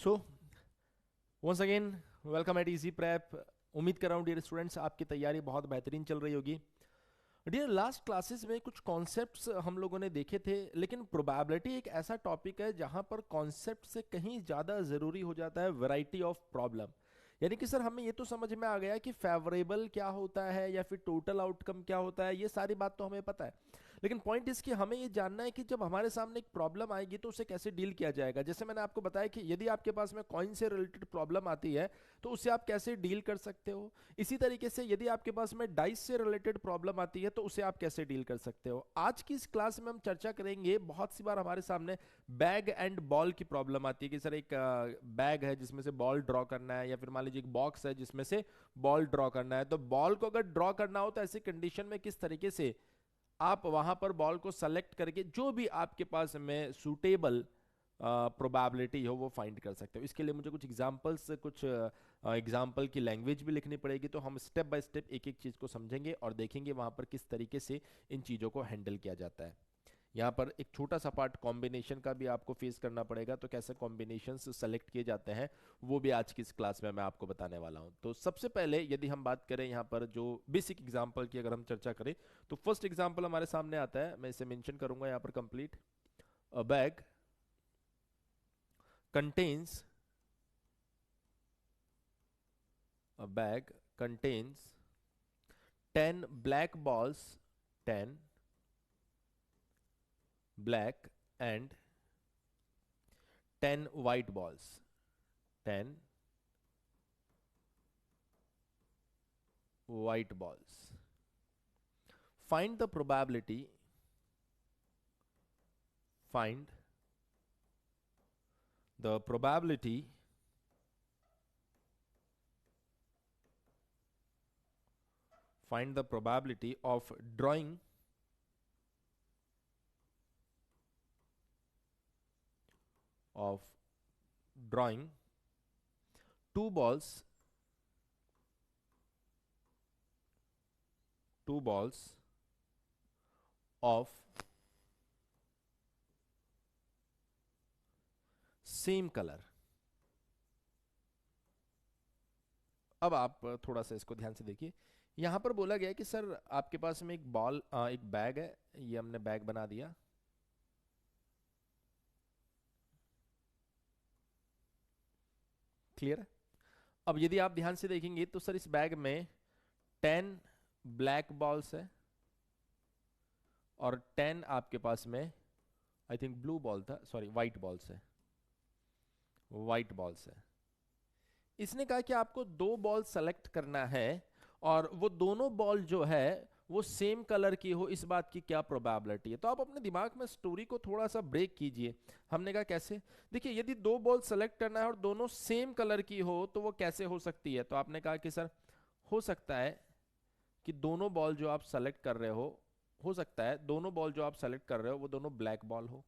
So once again welcome at easy prep. उम्मीद कर रहा हूँ डियर स्टूडेंट्स आपकी तैयारी बहुत बेहतरीन चल रही होगी। डियर लास्ट क्लासेस में कुछ कॉन्सेप्ट्स हम लोगों ने देखे थे, लेकिन प्रोबेबिलिटी एक ऐसा टॉपिक है जहां पर कॉन्सेप्ट से कहीं ज़्यादा ज़रूरी हो जाता है वैरायटी ऑफ प्रॉब्लम। यानी कि सर हमें ये तो समझ में आ गया कि फेवरेबल क्या होता है या फिर टोटल आउटकम क्या होता है, ये सारी बात तो हमें पता है। लेकिन पॉइंट इसकी हमें ये जानना है कि जब हमारे सामने एक प्रॉब्लम आएगी तो उसे कैसे डील किया जाएगा। जैसे मैंने आपको बताया कि यदि आपके पास में कॉइन से रिलेटेड प्रॉब्लम आती है तो उससे आप कैसे डील कर सकते हो। इसी तरीके से यदि आपके पास में डाइस से रिलेटेड प्रॉब्लम आती है तो उसे आप कैसे डील कर सकते हो। आज की इस क्लास में हम चर्चा करेंगे, बहुत सी बार हमारे सामने बैग एंड बॉल की प्रॉब्लम आती है कि सर एक बैग है जिसमें से बॉल ड्रॉ करना है, या फिर मान लीजिए एक बॉक्स है जिसमें से बॉल ड्रॉ करना है। तो बॉल को अगर ड्रॉ करना हो तो ऐसी कंडीशन में किस तरीके से आप वहां पर बॉल को सेलेक्ट करके जो भी आपके पास में सूटेबल प्रोबेबिलिटी हो वो फाइंड कर सकते हो। इसके लिए मुझे कुछ एग्जांपल्स, कुछ एग्जांपल की लैंग्वेज भी लिखनी पड़ेगी, तो हम स्टेप बाय स्टेप एक एक चीज को समझेंगे और देखेंगे वहां पर किस तरीके से इन चीजों को हैंडल किया जाता है। यहाँ पर एक छोटा सा पार्ट कॉम्बिनेशन का भी आपको फेस करना पड़ेगा, तो कैसे कॉम्बिनेशंस सेलेक्ट किए जाते हैं वो भी आज की इस क्लास में मैं आपको बताने वाला हूँ। तो सबसे पहले यदि हम बात करें यहाँ पर जो बेसिक एग्जांपल की अगर हम चर्चा करें तो फर्स्ट एग्जांपल हमारे सामने आता है, मैं इसे मेंशन करूंगा यहाँ पर complete. A bag contains a bag contains 10 black balls, 10 black and 10 white balls, 10 white balls. Find the probability, find the probability find the probability of drawing two balls of same colour. अब आप थोड़ा सा इसको ध्यान से देखिए। यहां पर बोला गया है कि सर आपके पास में एक बॉल, एक बैग है, ये हमने बैग बना दिया। क्लियर है। अब यदि आप ध्यान से देखेंगे तो सर इस बैग में 10 ब्लैक बॉल्स है और 10 आपके पास में आई थिंक ब्लू बॉल था, सॉरी व्हाइट बॉल्स है, व्हाइट बॉल्स है। इसने कहा कि आपको दो बॉल सेलेक्ट करना है और वो दोनों बॉल जो है वो सेम कलर की हो, इस बात की क्या प्रोबेबिलिटी है। तो आप अपने दिमाग में स्टोरी को थोड़ा सा ब्रेक कीजिए। हमने कहा कैसे, देखिए यदि दो बॉल सेलेक्ट करना है और दोनों सेम कलर की हो तो वो कैसे हो सकती है। तो आपने कहा कि सर हो सकता है कि दोनों बॉल जो आप सेलेक्ट कर रहे हो सकता है दोनों बॉल जो आप सेलेक्ट कर रहे हो वो दोनों ब्लैक बॉल हो।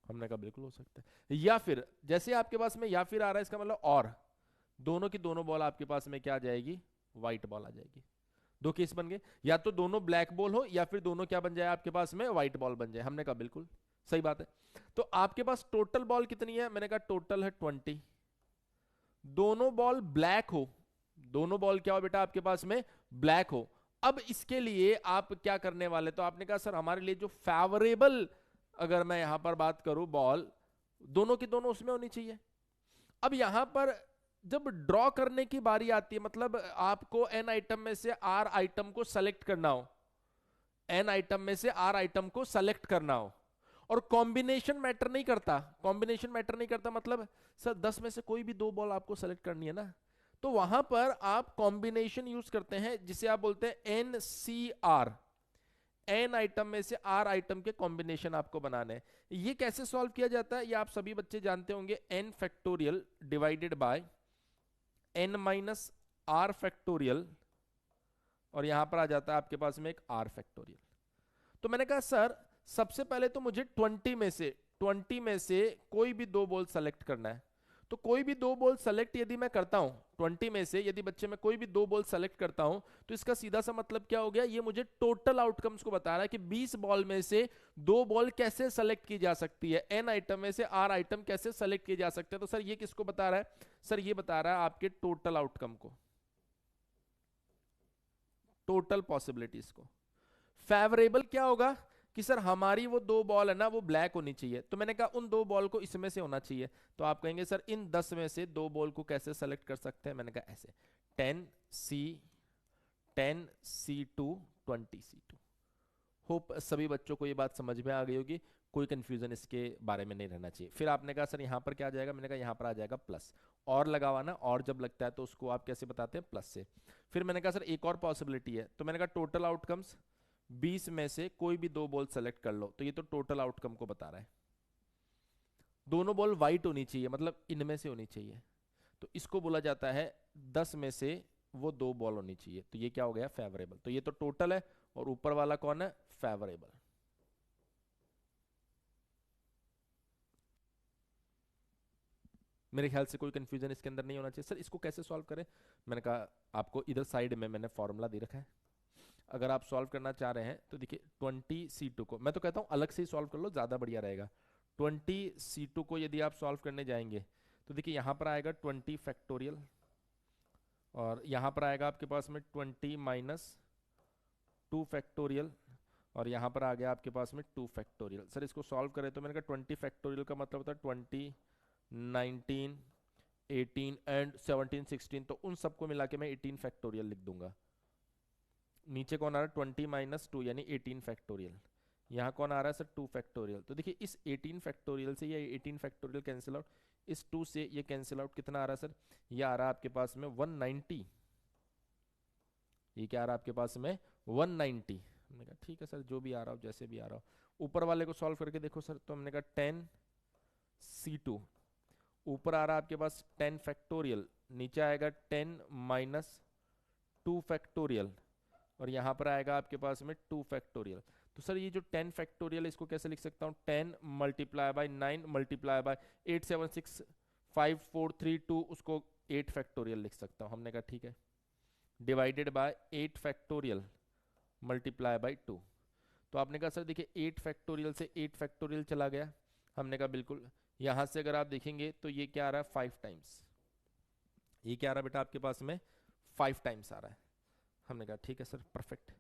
हमने कहा बिल्कुल हो सकता है। या फिर जैसे आपके पास में या फिर आ रहा है, इसका मतलब और दोनों की दोनों बॉल आपके पास में क्या आ जाएगी, व्हाइट बॉल आ जाएगी। दो केस बन गए, या तो दोनों ब्लैक बॉल हो या फिर दोनों क्या बन जाए आपके पास में, व्हाइट बॉल बन जाए। हमने कहा बिल्कुल सही बात है। तो आपके पास टोटल बॉल कितनी है, मैंने कहा टोटल है 20। दोनों बॉल ब्लैक हो, दोनों बॉल क्या हो बेटा आपके पास में, ब्लैक हो। अब इसके लिए आप क्या करने वाले, तो आपने कहा सर हमारे लिए जो फेवरेबल, अगर मैं यहां पर बात करूं बॉल दोनों की दोनों उसमें होनी चाहिए। अब यहां पर जब ड्रॉ करने की बारी आती है, मतलब आपको एन आइटम में से आर आइटम को सेलेक्ट करना हो, एन आइटम में से आर आइटम को सेलेक्ट करना हो और कॉम्बिनेशन मैटर नहीं करता, कॉम्बिनेशन मैटर नहीं करता मतलब सर 10 में से कोई भी दो बॉल आपको सेलेक्ट करनी है ना, तो वहां पर आप कॉम्बिनेशन यूज करते हैं जिसे आप बोलते हैं N C R. N item में से आर आइटम के कॉम्बिनेशन आपको बनाने हैं। ये कैसे सॉल्व किया जाता है ये आप सभी बच्चे जानते होंगे, N factorial divided by N minus R factorial, और यहां पर आ जाता है आपके पास में एक आर फैक्टोरियल। तो मैंने कहा सर सबसे पहले तो मुझे 20 में से कोई भी दो बॉल सेलेक्ट करना है। तो कोई भी दो बॉल सेलेक्ट यदि मैं करता हूं 20 में से, यदि बच्चे मैं कोई भी दो बॉल सेलेक्ट करता हूं, तो इसका सीधा सा मतलब क्या हो गया, ये मुझे टोटल आउटकम्स को बता रहा है कि 20 बॉल में से दो बॉल कैसे सेलेक्ट की जा सकती है, एन आइटम में से आर आइटम कैसे सेलेक्ट किए जा सकते हैं। तो सर ये किसको बता रहा है, सर ये बता रहा है आपके टोटल आउटकम को, टोटल पॉसिबिलिटीज को। फेवरेबल क्या होगा कि सर हमारी वो दो बॉल है ना वो ब्लैक होनी चाहिए, तो मैंने कहा उन दो बॉल को इसमें से होना चाहिए। तो आप कहेंगे सर इन 10 में से दो बॉल को कैसे सेलेक्ट कर सकते हैं, मैंने कहा ऐसे 10 C2 20 C2। होप सभी बच्चों को ये बात समझ में आ गई होगी, कोई कंफ्यूजन इसके बारे में नहीं रहना चाहिए। फिर आपने कहा सर यहाँ पर क्या आ जाएगा, मैंने कहा यहाँ पर आ जाएगा प्लस, और लगा हुआ ना, और जब लगता है तो उसको आप कैसे बताते हैं, प्लस से। फिर मैंने कहा सर एक और पॉसिबिलिटी है, तो मैंने कहा टोटल आउटकम्स 20 में से कोई भी दो बॉल सेलेक्ट कर लो, तो ये तो टोटल आउटकम को बता रहा है। दोनों बॉल वाइट होनी चाहिए, मतलब इनमें से होनी चाहिए, तो इसको बोला जाता है 10 में से वो दो बॉल होनी चाहिए, तो ये क्या हो गया, फेवरेबल। तो ये तो टोटल है, और ऊपर वाला कौन है, फेवरेबल। मेरे ख्याल से कोई कंफ्यूजन इसके अंदर नहीं होना चाहिए। सर इसको कैसे सॉल्व करें, मैंने कहा आपको इधर साइड में मैंने फॉर्मूला दे रखा है, अगर आप सॉल्व करना चाह रहे हैं तो देखिए 20 C2 को, मैं तो कहता हूँ अलग से ही सॉल्व कर लो, ज़्यादा बढ़िया रहेगा। 20 C2 को यदि आप सॉल्व करने जाएंगे तो देखिए यहाँ पर आएगा 20 फैक्टोरियल, और यहाँ पर आएगा आपके पास में 20 - 2 फैक्टोरियल, और यहाँ पर आ गया आपके पास में 2 फैक्टोरियल। सर इसको सॉल्व करें तो मैंने कहा 20 फैक्टोरियल का मतलब होता है 20, 19, 18 एंड 17, 16, तो उन सबको मिला के मैं 18 फैक्टोरियल लिख दूंगा। नीचे कौन आ रहा है, 20 - 2 यानी 18 फैक्टोरियल। यहाँ कौन आ रहा है सर, 2 फैक्टोरियल। तो देखिए इस 18 फैक्टोरियल से ये 18 फैक्टोरियल कैंसिल आउट, इस 2 से ये कैंसिल आउट, कितना आ रहा है सर, ये आ रहा है आपके पास में 190। ये क्या आ रहा है आपके पास में 190। हमने कहा ठीक है सर, जो भी आ रहा हो, जैसे भी आ रहा हो। ऊपर वाले को सॉल्व करके देखो सर, तो हमने कहा 10 C2, ऊपर आ रहा है आपके पास 10 फैक्टोरियल, नीचे आएगा 10 - 2 फैक्टोरियल, और यहाँ पर आएगा आपके पास में 2 फैक्टोरियल। तो सर ये जो 10 फैक्टोरियल है इसको कैसे लिख सकता हूँ, 10 × 9 × 8765432, उसको 8 फैक्टोरियल लिख सकता हूँ। हमने कहा ठीक है, डिवाइडेड बाय 8 फैक्टोरियल × 2। तो आपने कहा सर देखिए 8 फैक्टोरियल से 8 फैक्टोरियल चला गया, हमने कहा बिल्कुल। यहाँ से अगर आप देखेंगे तो ये क्या आ रहा है, 5 टाइम्स, ये क्या आ रहा है बेटा आपके पास में 5 टाइम्स आ रहा है। हमने कहा ठीक है सर, परफेक्ट,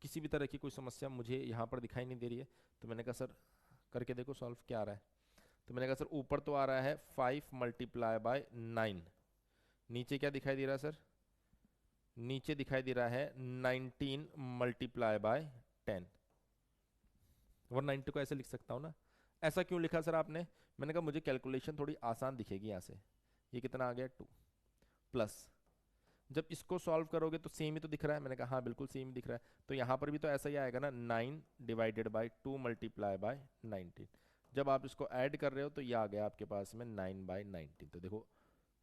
किसी भी तरह की कोई समस्या मुझे यहाँ पर दिखाई नहीं दे रही है। तो मैंने कहा सर करके देखो सॉल्व क्या आ रहा है, तो मैंने कहा सर ऊपर तो आ रहा है 5 × 9, नीचे क्या दिखाई दे रहा है सर, नीचे दिखाई दे रहा है 19 × 10। 190 को ऐसे लिख सकता हूँ ना, ऐसा क्यों लिखा सर आपने, मैंने कहा मुझे कैलकुलेशन थोड़ी आसान दिखेगी यहाँ से। ये कितना आ गया 2 प्लस, जब इसको सॉल्व करोगे तो सेम ही तो दिख रहा है, मैंने कहा हाँ बिल्कुल सेम ही दिख रहा है। तो यहाँ पर भी तो ऐसा ही आएगा ना, 9 / 2 × 19। जब आप इसको ऐड कर रहे हो तो ये आ गया आपके पास में 9/19। तो देखो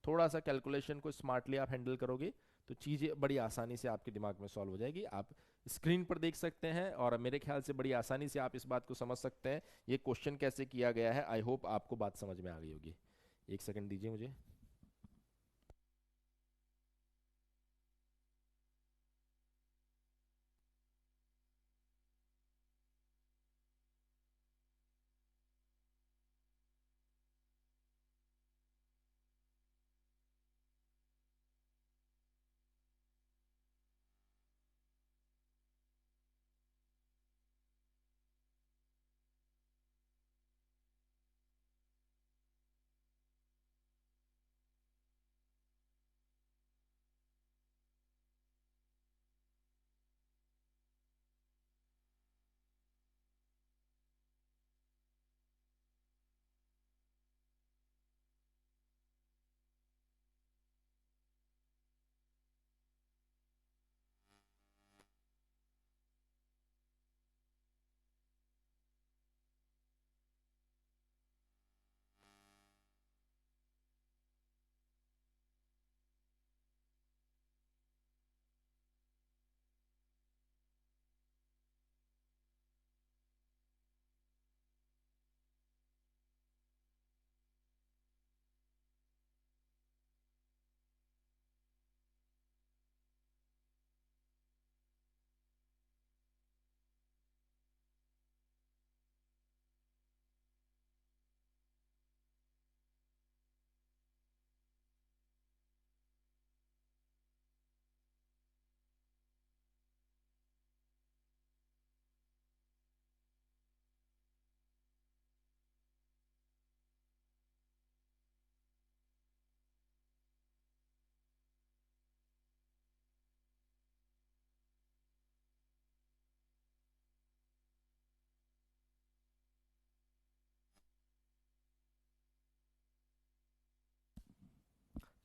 थोड़ा सा कैलकुलेशन को स्मार्टली आप हैंडल करोगे तो चीज़ें बड़ी आसानी से आपके दिमाग में सॉल्व हो जाएगी। आप स्क्रीन पर देख सकते हैं और मेरे ख्याल से बड़ी आसानी से आप इस बात को समझ सकते हैं ये क्वेश्चन कैसे किया गया है। आई होप आपको बात समझ में आ गई होगी। एक सेकंड दीजिए मुझे।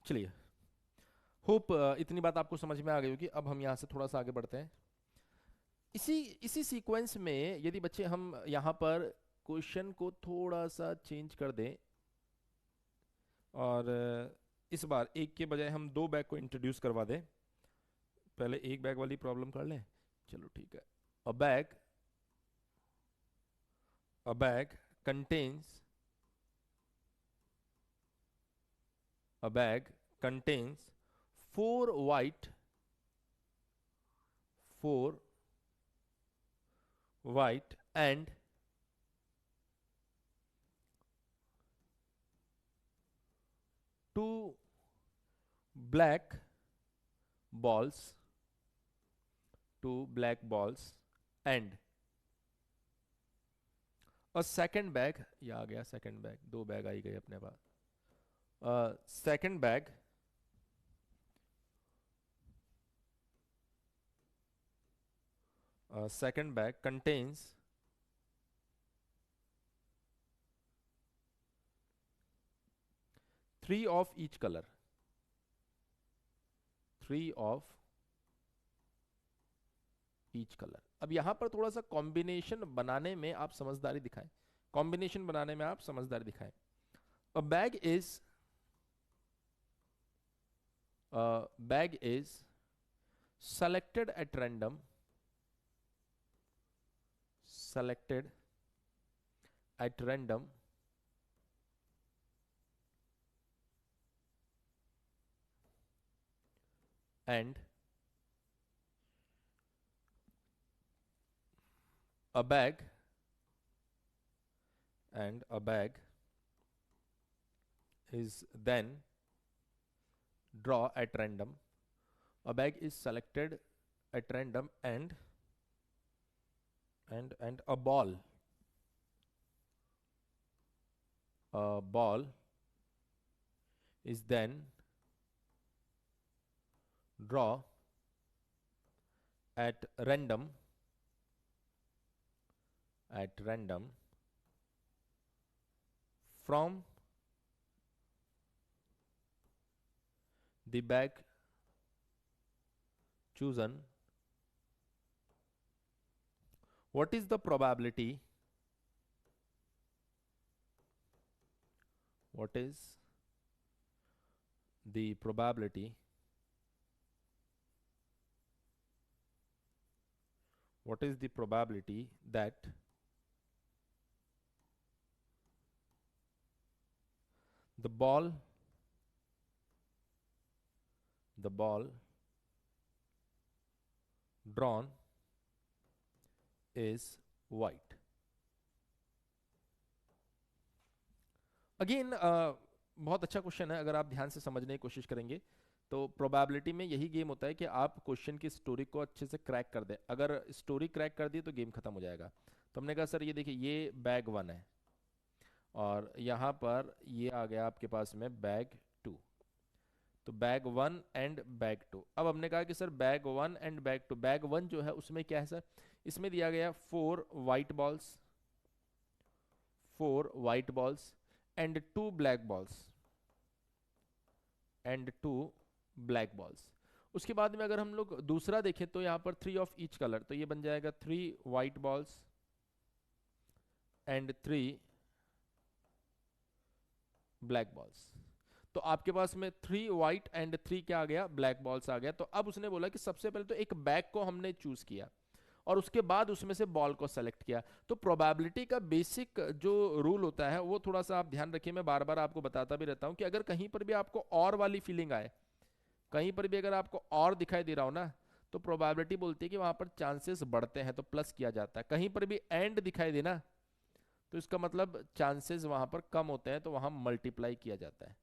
चलिए, होप इतनी बात आपको समझ में आ गई होगी। अब हम यहाँ से थोड़ा सा आगे बढ़ते हैं। इसी इसी सीक्वेंस में यदि बच्चे हम यहाँ पर क्वेश्चन को थोड़ा सा चेंज कर दें और इस बार एक के बजाय हम दो बैग को इंट्रोड्यूस करवा दें। पहले एक बैग वाली प्रॉब्लम कर लें, चलो ठीक है। अ bag contains a bag contains four white and two black balls and a second bag, ये आ गया सेकंड बैग, दो बैग आई गए अपने पास। second bag contains three of each color, अब यहां पर थोड़ा सा कॉम्बिनेशन बनाने में आप समझदारी दिखाएं। A bag is selected at random and a bag is then draw at random. A bag is selected at random and a ball is then draw at random from the bag chosen. What is the probability? What is the probability that the ball drawn is white? Again बहुत अच्छा question है। अगर आप ध्यान से समझने की कोशिश करेंगे तो प्रोबेबिलिटी में यही गेम होता है कि आप क्वेश्चन की स्टोरी को अच्छे से क्रैक कर दें। अगर स्टोरी क्रैक कर दी तो गेम खत्म हो जाएगा। तो हमने कहा सर ये देखिए, ये बैग 1 है और यहाँ पर ये आ गया आपके पास में बैग 2। तो बैग 1 एंड बैग 2। अब हमने कहा कि sir bag 1 and bag 2, bag 1 जो है उसमें क्या है सर, इसमें दिया गया 4 white balls and 2 black balls. उसके बाद में अगर हम लोग दूसरा देखें तो यहाँ पर 3 ऑफ ईच कलर, तो ये बन जाएगा 3 white balls and 3 black balls. तो आपके पास में 3 वाइट एंड 3 क्या आ गया, ब्लैक बॉल्स आ गया। तो अब उसने बोला कि सबसे पहले तो एक बैग को हमने चूज किया और उसके बाद उसमें से बॉल को सेलेक्ट किया। तो प्रोबेबिलिटी का बेसिक जो रूल होता है वो थोड़ा सा आप ध्यान रखिए। मैं बार बार आपको बताता भी रहता हूं कि अगर कहीं पर भी आपको और वाली फीलिंग आए, कहीं पर भी अगर आपको और दिखाई दे रहा हो ना, तो प्रोबेबिलिटी बोलती है कि वहां पर चांसेस बढ़ते हैं, तो प्लस किया जाता है। कहीं पर भी एंड दिखाई देना तो इसका मतलब चांसेस वहां पर कम होते हैं, तो वहां मल्टीप्लाई किया जाता है।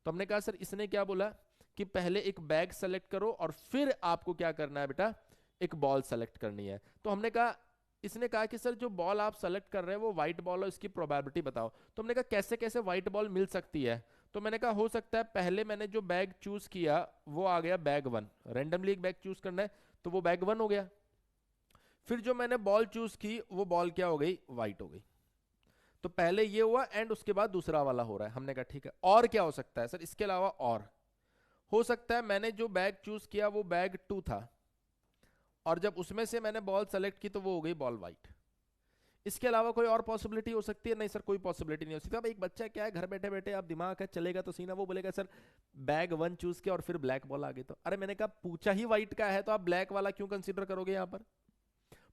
तो हमने कहा सर इसने क्या बोला कि पहले एक बैग सेलेक्ट करो और फिर आपको क्या करना है बेटा, एक बॉल सेलेक्ट करनी है। तो हमने कहा, इसने कहा कि सर जो बॉल आप सेलेक्ट कर रहे हैं वो व्हाइट बॉल है, इसकी प्रोबेबिलिटी बताओ। तो हमने कहा कैसे कैसे व्हाइट बॉल मिल सकती है। तो मैंने कहा हो सकता है पहले मैंने जो बैग चूज किया वो आ गया बैग 1, रेंडमली एक बैग चूज करना है तो वो बैग 1 हो गया। फिर जो मैंने बॉल चूज की वो बॉल क्या हो गई, व्हाइट हो गई। तो पहले ये हुआ एंड उसके बाद दूसरा वाला हो रहा है। हमने कहा ठीक है, और क्या हो सकता है सर इसके अलावा और। हो सकता है मैंने जो बैग चूज किया वो बैग 2 था, और जब उसमें से मैंने बॉल सेलेक्ट की तो वो हो गई बॉल वाइट। इसके अलावा कोई और पॉसिबिलिटी हो सकती है? नहीं सर, कोई पॉसिबिलिटी नहीं हो सकती। अब एक बच्चा क्या है, घर बैठे बैठे आप दिमाग है चलेगा तो सीना, वो बोलेगा सर बैग 1 चूज किया और फिर ब्लैक बॉल आ गई। तो अरे मैंने कहा पूछा ही व्हाइट का है तो आप ब्लैक वाला क्यों कंसीडर करोगे? यहां पर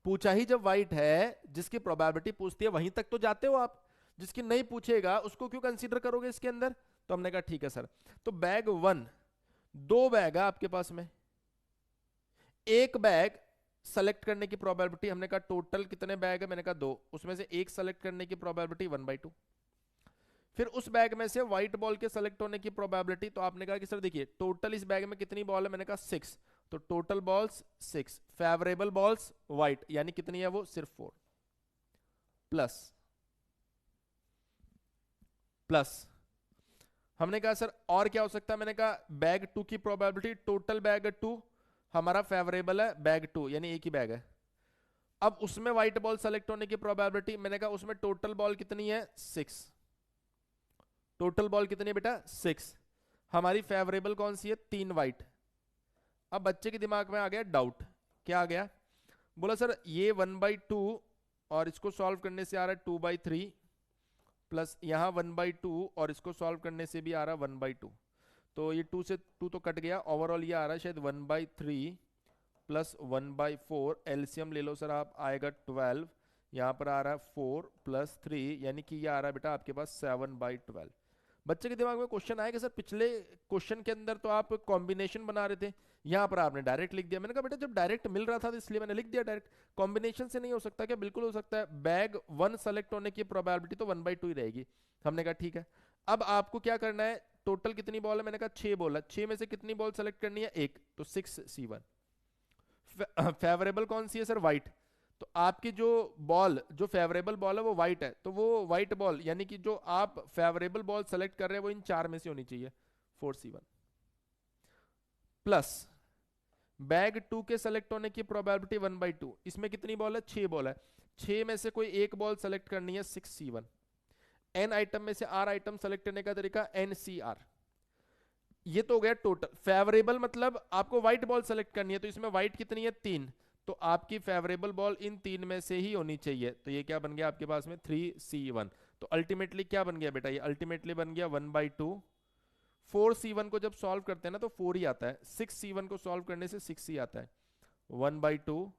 पूछा ही जब व्हाइट है, जिसकी प्रोबेबिलिटी पूछती है वहीं तक तो जाते हो आप, जिसकी नहीं पूछेगा उसको क्यों कंसीडर करोगे इसके अंदर? तो हमने कहा ठीक है सर। तो बैग 1, 2 बैग है आपके पास में, एक बैग सेलेक्ट करने की प्रोबेबिलिटी, हमने कहा टोटल कितने बैग है, मैंने कहा 2, उसमें से एक सेलेक्ट करने की प्रोबेबिलिटी 1/2। फिर उस बैग में से व्हाइट बॉल के सेलेक्ट होने की प्रोबेबिलिटी, तो आपने कहा कि सर देखिए टोटल इस बैग में कितनी बॉल है, मैंने कहा 6, तो total balls 6, favourable balls white, यानी कितनी है वो, सिर्फ 4, प्लस प्लस हमने कहा सर और क्या हो सकता है, मैंने कहा बैग 2 की प्रोबेबिलिटी, टोटल बैग 2 हमारा फेवरेबल है, बैग 2 यानी एक ही बैग है। अब उसमें व्हाइट बॉल सेलेक्ट होने की प्रोबेबिलिटी, मैंने कहा उसमें टोटल बॉल कितनी है, 6, टोटल बॉल कितनी है बेटा, 6, हमारी फेवरेबल कौन सी है, 3 व्हाइट। अब बच्चे के दिमाग में आ गया डाउट, क्या आ गया, बोला सर ये 1/2 और इसको सॉल्व करने से आ रहा है 2/3, प्लस यहाँ 1/2 और इसको सॉल्व करने से भी आ रहा है 1/2, तो ये 2 से 2 तो कट गया, ओवरऑल ये आ रहा है शायद 1/3 प्लस 1/4, एलसीएम ले लो सर आप, आएगा 12, यहाँ पर आ रहा है 4 प्लस 3, यानी कि ये आ रहा है बेटा आपके पास 7/12। बच्चे के दिमाग में क्वेश्चन आएगा सर पिछले क्वेश्चन के अंदर तो आप कॉम्बिनेशन बना रहे थे, यहाँ पर आपने डायरेक्ट लिख दिया। मैंने कहा बेटा जब डायरेक्ट मिल रहा था तो इसलिए मैंने लिख दिया डायरेक्ट, कॉम्बिनेशन से नहीं हो सकता क्या? बिल्कुल हो सकता है, बैग 1 सेलेक्ट होने की प्रोबेबिलिटी तो 1/2 ही रहेगी। हमने कहा ठीक है। अब आपको क्या करना है, टोटल कितनी बॉल है, मैंने कहा 6 बॉल है, 6 में से कितनी बॉल सेलेक्ट करनी है, एक, तो 6C1। फेवरेबल कौन सी है सर, व्हाइट, तो आपकी जो बॉल, जो फेवरेबल बॉल है वो व्हाइट है, तो वो व्हाइट बॉल यानी कि जो आप फेवरेबल बॉल सेलेक्ट कर रहे हैं वो इन 4 में से होनी चाहिए, 4C1, प्लस बैग 2 के सेलेक्ट होने की प्रोबेबिलिटी 1/2, इसमें कितनी बॉल है, 6 बॉल है, 6 में से कोई एक बॉल सेलेक्ट करनी है, 6C1। n आइटम में से r आइटम सेलेक्ट करने का तरीका NCR। ये तो हो गया टोटल। फेवरेबल मतलब आपको व्हाइट बॉल सेलेक्ट करनी है, तो इसमें व्हाइट कितनी है, 3, तो आपकी फेवरेबल बॉल इन 3 में से ही होनी चाहिए, तो ये क्या बन गया आपके पास में 3C1। तो अल्टीमेटली क्या बन गया बेटा, ये अल्टीमेटली बन गया 1/2। 4C1 को जब सॉल्व करते हैं ना तो 4 ही आता है, 6C1 को सॉल्व करने से 6 ही आता है, 1/2।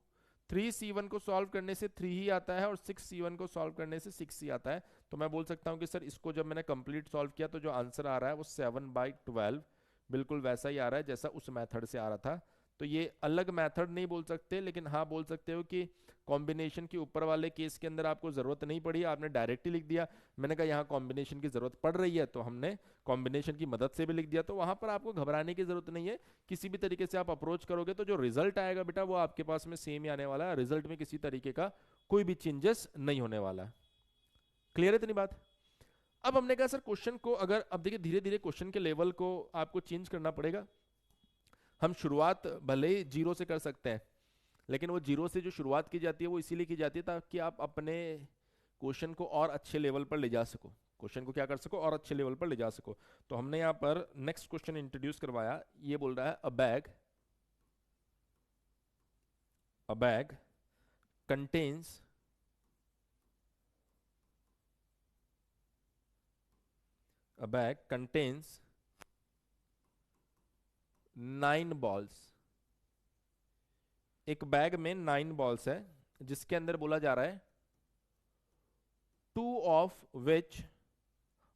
3C1 को सॉल्व करने से 3 ही आता है और 6C1 को सॉल्व करने से 6 ही आता है। तो मैं बोल सकता हूं कि सर इसको जब मैंने कंप्लीट सॉल्व किया तो जो आंसर आ रहा है वो 7/12 बिल्कुल वैसा ही आ रहा है जैसा उस मेथड से आ रहा था। तो ये अलग मेथड नहीं बोल सकते, लेकिन हाँ बोल सकते हो कि कॉम्बिनेशन के ऊपर वाले केस के अंदर आपको जरूरत नहीं पड़ी, आपने डायरेक्ट ही लिख दिया। मैंने कहा यहाँ कॉम्बिनेशन की जरूरत पड़ रही है तो हमने कॉम्बिनेशन की मदद से भी लिख दिया, तो वहां पर आपको घबराने की जरूरत नहीं है। किसी भी तरीके से आप अप्रोच करोगे तो जो रिजल्ट आएगा बेटा वो आपके पास में सेम ही आने वाला है, रिजल्ट में किसी तरीके का कोई भी चेंजेस नहीं होने वाला है। क्लियर है इतनी बात? अब हमने कहा सर क्वेश्चन को अगर, अब देखिए धीरे धीरे क्वेश्चन के लेवल को आपको चेंज करना पड़ेगा। हम शुरुआत भले ही 0 से कर सकते हैं, लेकिन वो 0 से जो शुरुआत की जाती है वो इसीलिए की जाती है ताकि आप अपने क्वेश्चन को और अच्छे लेवल पर ले जा सको, क्वेश्चन को क्या कर सको, और अच्छे लेवल पर ले जा सको। तो हमने यहाँ पर नेक्स्ट क्वेश्चन इंट्रोड्यूस करवाया, ये बोल रहा है अ bag contains a bag contains 9 balls। एक बैग में 9 बॉल्स है जिसके अंदर बोला जा रहा है 2 of which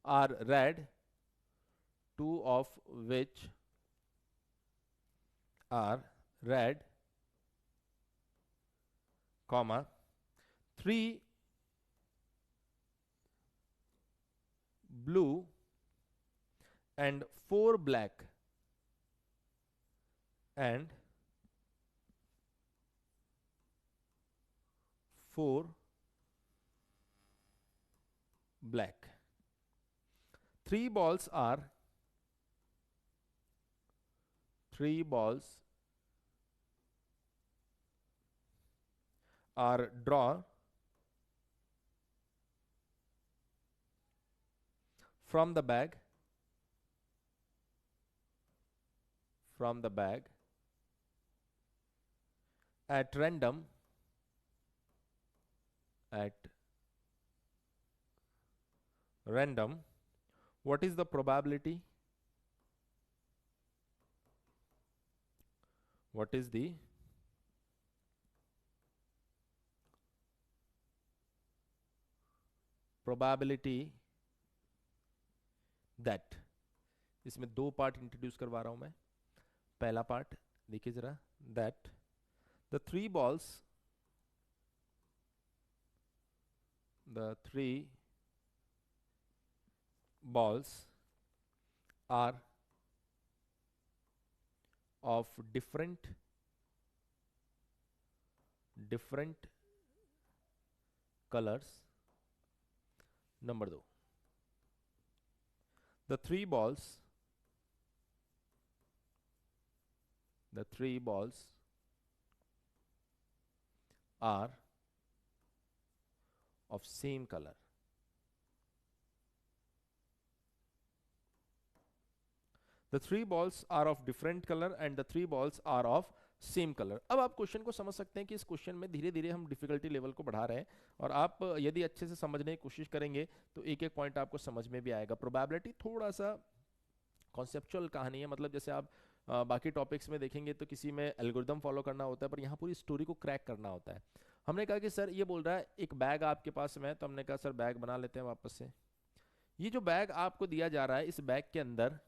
are red, 2 of which are red, comma 3 blue and 4 black and 4 black। 3 balls are 3 balls are drawn from the bag from the bag at random, what is the probability? What is the probability that, इसमें दो part introduce करवा रहा हूं मैं। पहला part देखिए जरा, that the three balls are of different colors. Number 2, the three balls are of same color. The three balls are of different color and the three balls are of same colour. अब आप question को समझ सकते हैं कि इस question में धीरे धीरे हम डिफिकल्टी लेवल को बढ़ा रहे हैं, और आप यदि अच्छे से समझने की कोशिश करेंगे तो एक एक पॉइंट आपको समझ में भी आएगा। प्रोबेबिलिटी थोड़ा सा कॉन्सेप्चुअल कहानी है, मतलब जैसे आप बाकी टॉपिक्स में देखेंगे तो किसी में एल्गोरिदम फॉलो करना होता है, पर यहाँ पूरी स्टोरी को क्रैक करना होता है। हमने कहा कि सर ये बोल रहा है एक बैग आपके पास में है, तो हमने कहा सर बैग बना लेते हैं वापस से। ये जो बैग आपको दिया जा रहा है, इस बैग के अंदर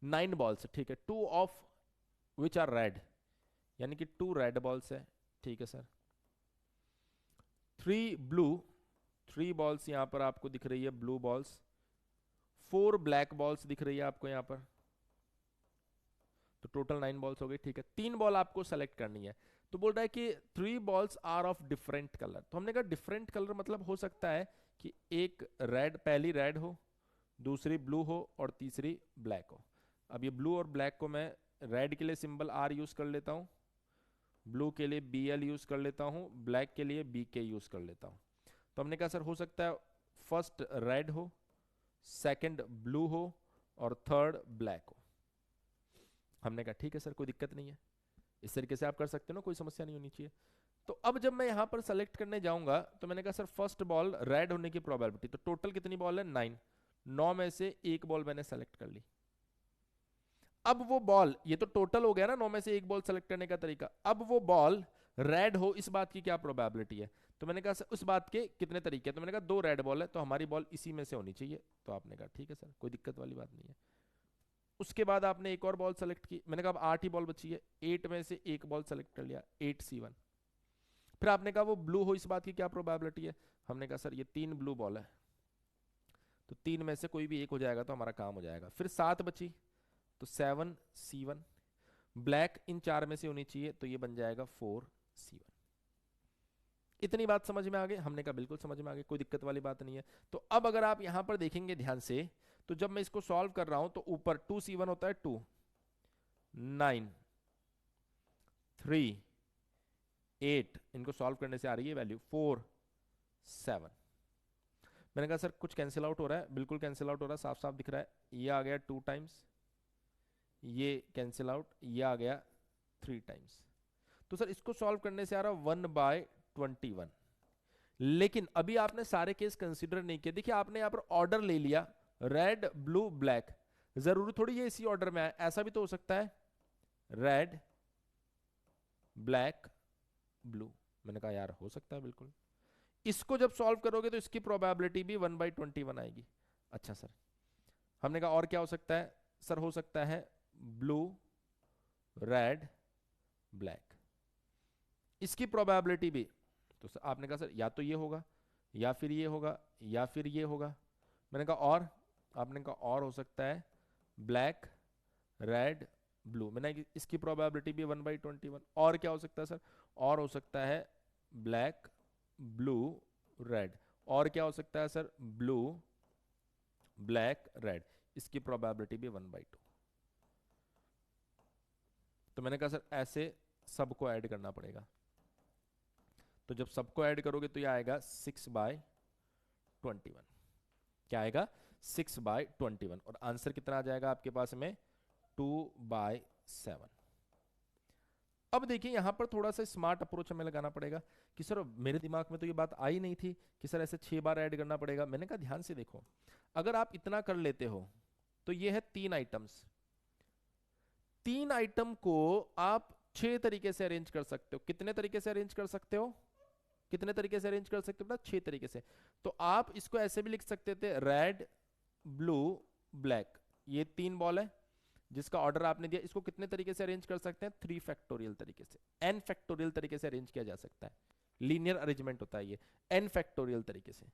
9 बॉल्स, ठीक है, 2 ऑफ विच आर रेड, यानी कि 2 रेड बॉल्स है, ठीक है सर। 3 ब्लू, 3 बॉल्स यहां पर आपको दिख रही है ब्लू बॉल्स। 4 ब्लैक बॉल्स दिख रही है आपको यहां पर, तो टोटल 9 बॉल्स हो गई, ठीक है। 3 बॉल आपको सेलेक्ट करनी है, तो बोल रहा है कि 3 balls are of different colour. तो हमने कहा डिफरेंट कलर मतलब हो सकता है कि एक रेड, पहली रेड हो, दूसरी ब्लू हो और तीसरी ब्लैक हो। अब ये ब्लू और ब्लैक को मैं रेड के लिए सिंबल आर यूज कर लेता हूं, ब्लू के लिए BL यूज कर लेता हूं, ब्लैक के लिए BK यूज कर लेता हूं। तो हमने कहा सर हो सकता है फर्स्ट रेड हो, सेकंड ब्लू हो और थर्ड ब्लैक हो। हमने कहा ठीक है सर, कोई दिक्कत नहीं है, इस तरीके से आप कर सकते हो ना, कोई समस्या नहीं होनी चाहिए। तो अब जब मैं यहां पर सेलेक्ट करने जाऊंगा तो मैंने कहा सर फर्स्ट बॉल रेड होने की प्रोबेबिलिटी, तो टोटल कितनी बॉल है 9, 9 में से एक बॉल मैंने सेलेक्ट कर ली। अब वो बॉल, ये तो टोटल हो गया ना 9 में से एक बॉल सेलेक्ट करने का तरीका, अब वो बॉल रेड हो इस बात की क्या प्रोबेबिलिटी है? तो मैंने कहा उस बात के कितने तरीके हैं, तो मैंने कहा 2 रेड बॉल है तो हमारी बॉल इसी में से होनी चाहिए। तो आपने कहा ठीक है सर, कोई दिक्कत वाली बात नहीं है। उसके बाद आपने एक और बॉल सेलेक्ट की, मैंने कहा अब 8 ही बॉल बची है, 8 में से एक बॉल सेलेक्ट कर लिया, 8C1। फिर आपने कहा वो ब्लू हो इस बात की क्या प्रोबेबिलिटी है? हमने कहा सर ये 3 ब्लू बॉल है, तो 3 में से कोई भी एक हो जाएगा तो हमारा काम हो जाएगा। फिर 7 बची, तो 7C1। ब्लैक इन 4 में से होनी चाहिए, तो ये बन जाएगा 4C1। इतनी बात समझ में आ गई? हमने कहा बिल्कुल समझ में आ गई, कोई दिक्कत वाली बात नहीं है। तो अब अगर आप यहां पर देखेंगे ध्यान से, तो जब मैं इसको सॉल्व कर रहा हूं तो ऊपर 2C1 होता है 2, 9, 3, 8, इनको सॉल्व करने से आ रही है वैल्यू 4, 7। मैंने कहा सर कुछ कैंसिल आउट हो रहा है, बिल्कुल कैंसिल आउट हो रहा है, साफ साफ दिख रहा है। ये आ गया 2 टाइम्स, ये कैंसिल आउट, ये आ गया 3 टाइम्स। तो सर इसको सॉल्व करने से आ रहा 1/21। लेकिन अभी आपने सारे केस कंसीडर नहीं किए। देखिए आपने यहाँ पर ऑर्डर ले लिया, रेड ब्लू ब्लैक, जरूरी थोड़ी है इसी ऑर्डर में आए, ऐसा भी तो हो सकता है रेड ब्लैक ब्लू। मैंने कहा यार हो सकता है बिल्कुल। इसको जब सॉल्व करोगे तो इसकी प्रोबेबिलिटी भी 1/21 आएगी। अच्छा सर, हमने कहा और क्या हो सकता है? सर हो सकता है ब्लू रेड ब्लैक, इसकी प्रोबेबिलिटी भी। तो सर आपने कहा सर या तो ये होगा या फिर ये होगा या फिर ये होगा। मैंने कहा और, आपने कहा और हो सकता है ब्लैक रेड ब्लू। मैंने इसकी प्रोबेबिलिटी भी 1/21। और क्या हो सकता है सर? और हो सकता है ब्लैक ब्लू रेड। और क्या हो सकता है सर? ब्लू ब्लैक रेड, इसकी प्रोबेबिलिटी भी 1/2। तो मैंने कहा सर ऐसे सबको ऐड करना पड़ेगा, तो जब सबको ऐड करोगे तो ये आएगा 6/21। क्या आएगा? 6/21। और आंसर कितना आ जाएगा आपके पास में? 2/7। अब देखिए यहां पर थोड़ा सा स्मार्ट अप्रोच हमें लगाना पड़ेगा कि सर मेरे दिमाग में तो ये बात आई नहीं थी कि सर ऐसे 6 बार ऐड करना पड़ेगा। मैंने कहा ध्यान से देखो, अगर आप इतना कर लेते हो तो ये है 3 आइटम्स। 3 आइटम को आप 6 तरीके से अरेंज कर सकते हो। कितने तरीके से अरेंज कर सकते हो? कितने तरीके से अरेंज कर सकते हो? 6 तरीके से। तो आप इसको ऐसे भी लिख सकते थे, रेड ब्लू ब्लैक, ये 3 बॉल है जिसका ऑर्डर आपने दिया। इसको कितने तरीके से अरेंज कर सकते हैं? 3 फैक्टोरियल तरीके से, n फैक्टोरियल तरीके से अरेंज किया जा सकता है। लीनियर अरेंजमेंट होता है ये, n फैक्टोरियल तरीके से।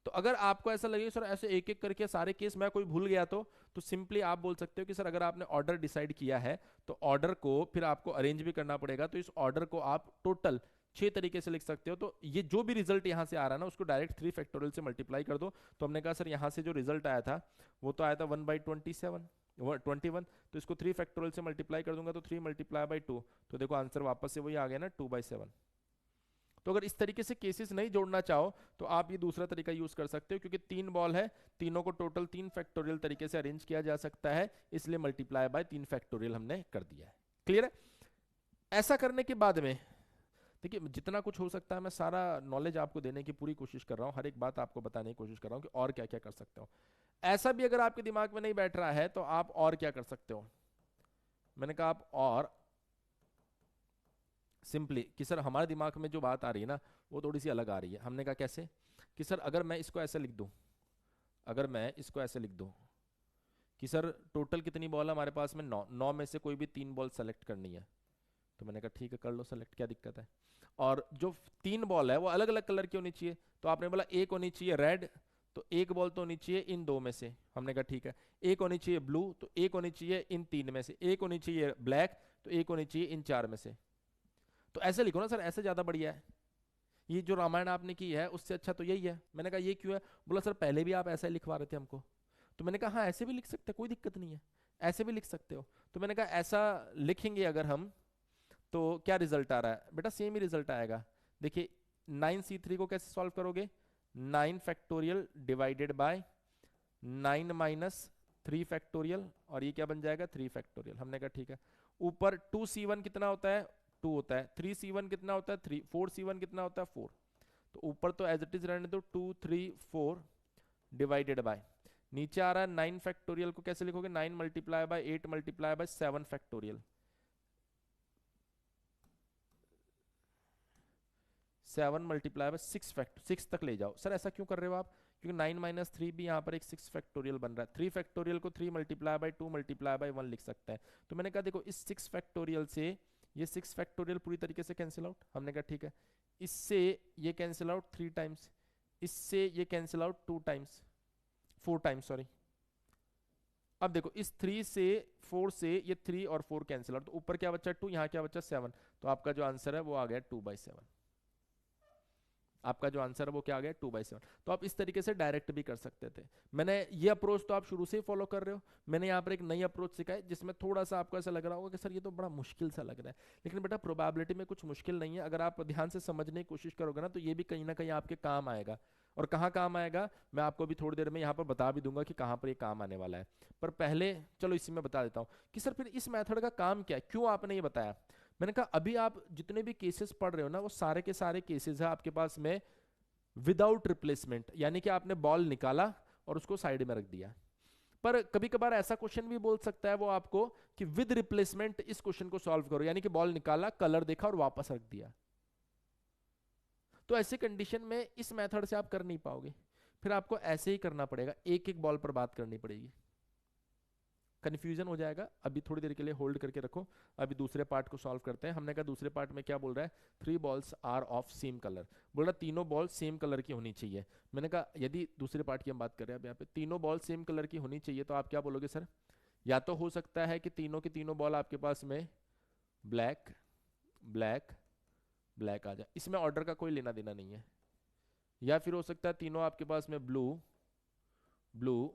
तो अगर आपको ऐसा लगे सर ऐसे एक एक करके सारे केस मैं कोई भूल गया तो सिंपली आप बोल सकते हो कि सर अगर आपने ऑर्डर डिसाइड किया है तो ऑर्डर को फिर आपको अरेंज भी करना पड़ेगा। तो इस ऑर्डर को आप टोटल 6 तरीके से लिख सकते हो। तो ये जो भी रिजल्ट यहां से आ रहा है ना, उसको डायरेक्ट 3 फैक्टोरियल से मल्टीप्लाई कर दो। तो हमने कहा सर यहां से जो रिजल्ट आया था वो तो आया था 1/21, तो इसको 3 फैक्टोरियल से मल्टीप्लाई कर दूंगा तो 3 × 2, तो देखो आंसर वापस से वही आ गया ना, 2/7। तो अगर इस तरीके से केसेस नहीं जोड़ना चाहो तो आप ये दूसरा तरीका यूज कर सकते हो, क्योंकि 3 बॉल है, तीनों को टोटल 3 फैक्टोरियल तरीके से अरेंज किया जा सकता है, इसलिए मल्टीप्लाई बाय 3 फैक्टोरियल हमने कर दिया है। क्लियर है? ऐसा करने के बाद में देखिए जितना कुछ हो सकता है मैं सारा नॉलेज आपको देने की पूरी कोशिश कर रहा हूँ, हर एक बात आपको बताने की कोशिश कर रहा हूँ कि और क्या क्या कर सकते हो। ऐसा भी अगर आपके दिमाग में नहीं बैठ रहा है तो आप और क्या कर सकते हो। मैंने कहा आप और सिंपली कि सर हमारे दिमाग में जो बात आ रही है ना वो थोड़ी सी अलग आ रही है। हमने कहा कैसे? कि सर अगर मैं इसको ऐसे लिख दूं, अगर मैं इसको ऐसे लिख दूं कि सर टोटल कितनी बॉल है हमारे पास में? 9 में से कोई भी 3 बॉल सेलेक्ट करनी है। तो मैंने कहा ठीक है कर लो सेलेक्ट, क्या दिक्कत है। और जो 3 बॉल है वो अलग अलग कलर की होनी चाहिए। तो आपने बोला एक होनी चाहिए रेड, तो एक बॉल तो होनी चाहिए इन 2 में से। हमने कहा ठीक है। एक होनी चाहिए ब्लू, तो एक होनी चाहिए इन 3 में से। एक होनी चाहिए ब्लैक, तो एक होनी चाहिए इन 4 में से। तो ऐसे लिखो ना सर, ऐसे ज्यादा बढ़िया है। ये जो रामायण आपने की है उससे अच्छा तो यही है। मैंने कहा ये क्यों है? बोला सर पहले भी आप ऐसा ही लिखवा रहे थे हमको। तो मैंने कहा हाँ ऐसे भी लिख सकते हैं, कोई दिक्कत नहीं है, ऐसे भी लिख सकते हो। तो मैंने कहा ऐसा लिखेंगे अगर हम तो क्या रिजल्ट आ रहा है? बेटा सेम ही रिजल्ट आएगा। देखिए 9c3 को कैसे सॉल्व करोगे? 9 फैक्टोरियल डिवाइडेड बाय 9 - 3 फैक्टोरियल, और ये क्या बन जाएगा? 3 फैक्टोरियल। हमने कहा ठीक है। ऊपर 2c1 कितना होता है? 2 होता है। 3c1 कितना होता है? 3। 4c1 कितना होता है? 4। तो ऊपर तो एज इट इज रहने दो, 2 3 4 डिवाइडेड बाय, नीचे आ रहा है 9 फैक्टोरियल को कैसे लिखोगे? 9 multiply by 8 multiply by 7 factorial. 7 multiply by 6 तक ले जाओ। सर ऐसा क्यों कर रहे हो आप? क्योंकि 9 - 3 भी यहाँ पर एक 6 फैक्टोरियल बन रहा है। 3 फैक्टोरियल को 3 मल्टीप्लाई बाय 2 मल्टीप्लाई बाय 1 लिख सकते हैं। तो मैंने कहा देखो इस 6 फैक्टोरियल से ये 6 फैक्टोरियल पूरी तरीके से कैंसिल आउट। हमने कहा ठीक है। इससे ये कैंसिल आउट 3 टाइम्स, इससे ये cancel out 2 times, 4 times sorry. अब देखो इस 3 से 4 से ये 3 और 4 कैंसिल आउट, तो ऊपर क्या बचा? 2, यहाँ क्या बचा? 7। तो आपका जो आंसर है वो आ गया 2/7। आपका जो आंसर है वो क्या आ गया? 2/7। तो आप इस तरीके से डायरेक्ट भी कर सकते थे। मैंने ये अप्रोच तो आप शुरू से ही फॉलो कर रहे हो। मैंने यहाँ पर एक नई अप्रोच सिखाई जिसमें थोड़ा सा आपको ऐसा लग रहा होगा कि सर ये तो बड़ा मुश्किल सा लग रहा है, लेकिन बेटा प्रोबेबिलिटी में कुछ मुश्किल नहीं है। अगर आप ध्यान से समझने की कोशिश करोगे ना तो ये भी कहीं ना कहीं आपके काम आएगा। और कहाँ काम आएगा मैं आपको अभी थोड़ी देर में यहाँ पर बता भी दूंगा कि कहाँ पर ये काम आने वाला है। पर पहले चलो इसी में बता देता हूँ कि सर फिर इस मेथड का काम क्या है, क्यों आपने ये बताया। मैंने कहा अभी आप जितने भी केसेस पढ़ रहे हो ना वो सारे के सारे केसेस है आपके पास में विदाउट रिप्लेसमेंट, यानी कि आपने बॉल निकाला और उसको साइड में रख दिया। पर कभी कभार ऐसा क्वेश्चन भी बोल सकता है वो आपको कि विद रिप्लेसमेंट इस क्वेश्चन को सॉल्व करो, यानी कि बॉल निकाला, कलर देखा और वापस रख दिया। तो ऐसे कंडीशन में इस मेथड से आप कर नहीं पाओगे, फिर आपको ऐसे ही करना पड़ेगा, एक एक बॉल पर बात करनी पड़ेगी। कंफ्यूजन हो जाएगा। अभी थोड़ी देर के लिए होल्ड करके रखो, अभी दूसरे पार्ट को सॉल्व करते हैं। हमने कहा दूसरे पार्ट में क्या बोल रहा है? 3 balls are of same colour, बोल रहा तीनों बॉल सेम कलर की होनी चाहिए। मैंने कहा यदि दूसरे पार्ट की हम बात कर रहे हैं अब यहाँ पे तीनों बॉल सेम कलर की होनी चाहिए तो आप क्या बोलोगे सर? या तो हो सकता है कि तीनों की तीनों बॉल आपके पास में ब्लैक ब्लैक ब्लैक आ जाए, इसमें ऑर्डर का कोई लेना देना नहीं है। या फिर हो सकता है तीनों आपके पास में ब्लू ब्लू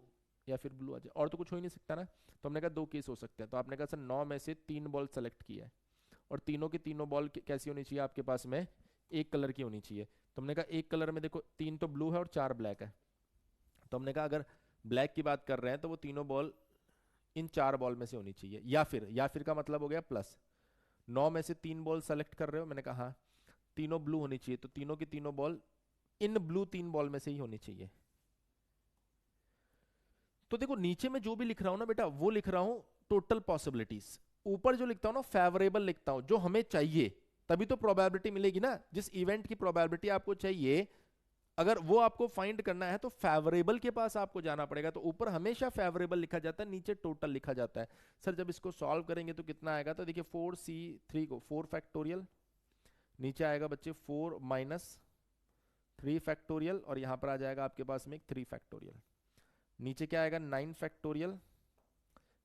या फिर ब्लू आ जाए, और तो कुछ हो ही नहीं सकता ना। तो हमने कहा 2 केस हो सकते हैं। तो आपने कहा सर 9 में से 3 बॉल सेलेक्ट किया है और तीनों की तीनों बॉल कैसी होनी चाहिए आपके पास में? एक कलर की होनी चाहिए। तो हमने कहा एक कलर में देखो 3 तो ब्लू है और 4 ब्लैक है। तो हमने कहा अगर ब्लैक की बात कर रहे हैं तो वो तीनों बॉल इन 4 बॉल में से होनी चाहिए, या फिर का मतलब हो गया प्लस। 9 में से 3 बॉल सेलेक्ट कर रहे हो, मैंने कहा हाँ। तीनों ब्लू होनी चाहिए, तो तीनों की तीनों बॉल इन ब्लू 3 बॉल में से ही होनी चाहिए। तो देखो नीचे में जो भी लिख रहा हूं ना बेटा, वो लिख रहा हूं टोटल पॉसिबिलिटीज। ऊपर जो लिखता हूं ना फेवरेबल लिखता हूं, जो हमें चाहिए, तभी तो प्रोबेबिलिटी मिलेगी ना। जिस इवेंट की प्रोबेबिलिटी आपको चाहिए, अगर वो आपको फाइंड करना है तो फेवरेबल के पास आपको जाना पड़ेगा। तो ऊपर हमेशा फेवरेबल लिखा जाता है, नीचे टोटल लिखा जाता है। सर जब इसको सॉल्व करेंगे तो कितना आएगा, तो देखिए 4c3 को 4 फैक्टोरियल, नीचे आएगा बच्चे 4 माइनस 3 फैक्टोरियल, और यहां पर आ जाएगा आपके पास में एक 3 फैक्टोरियल। नीचे क्या आएगा 9 फैक्टोरियल,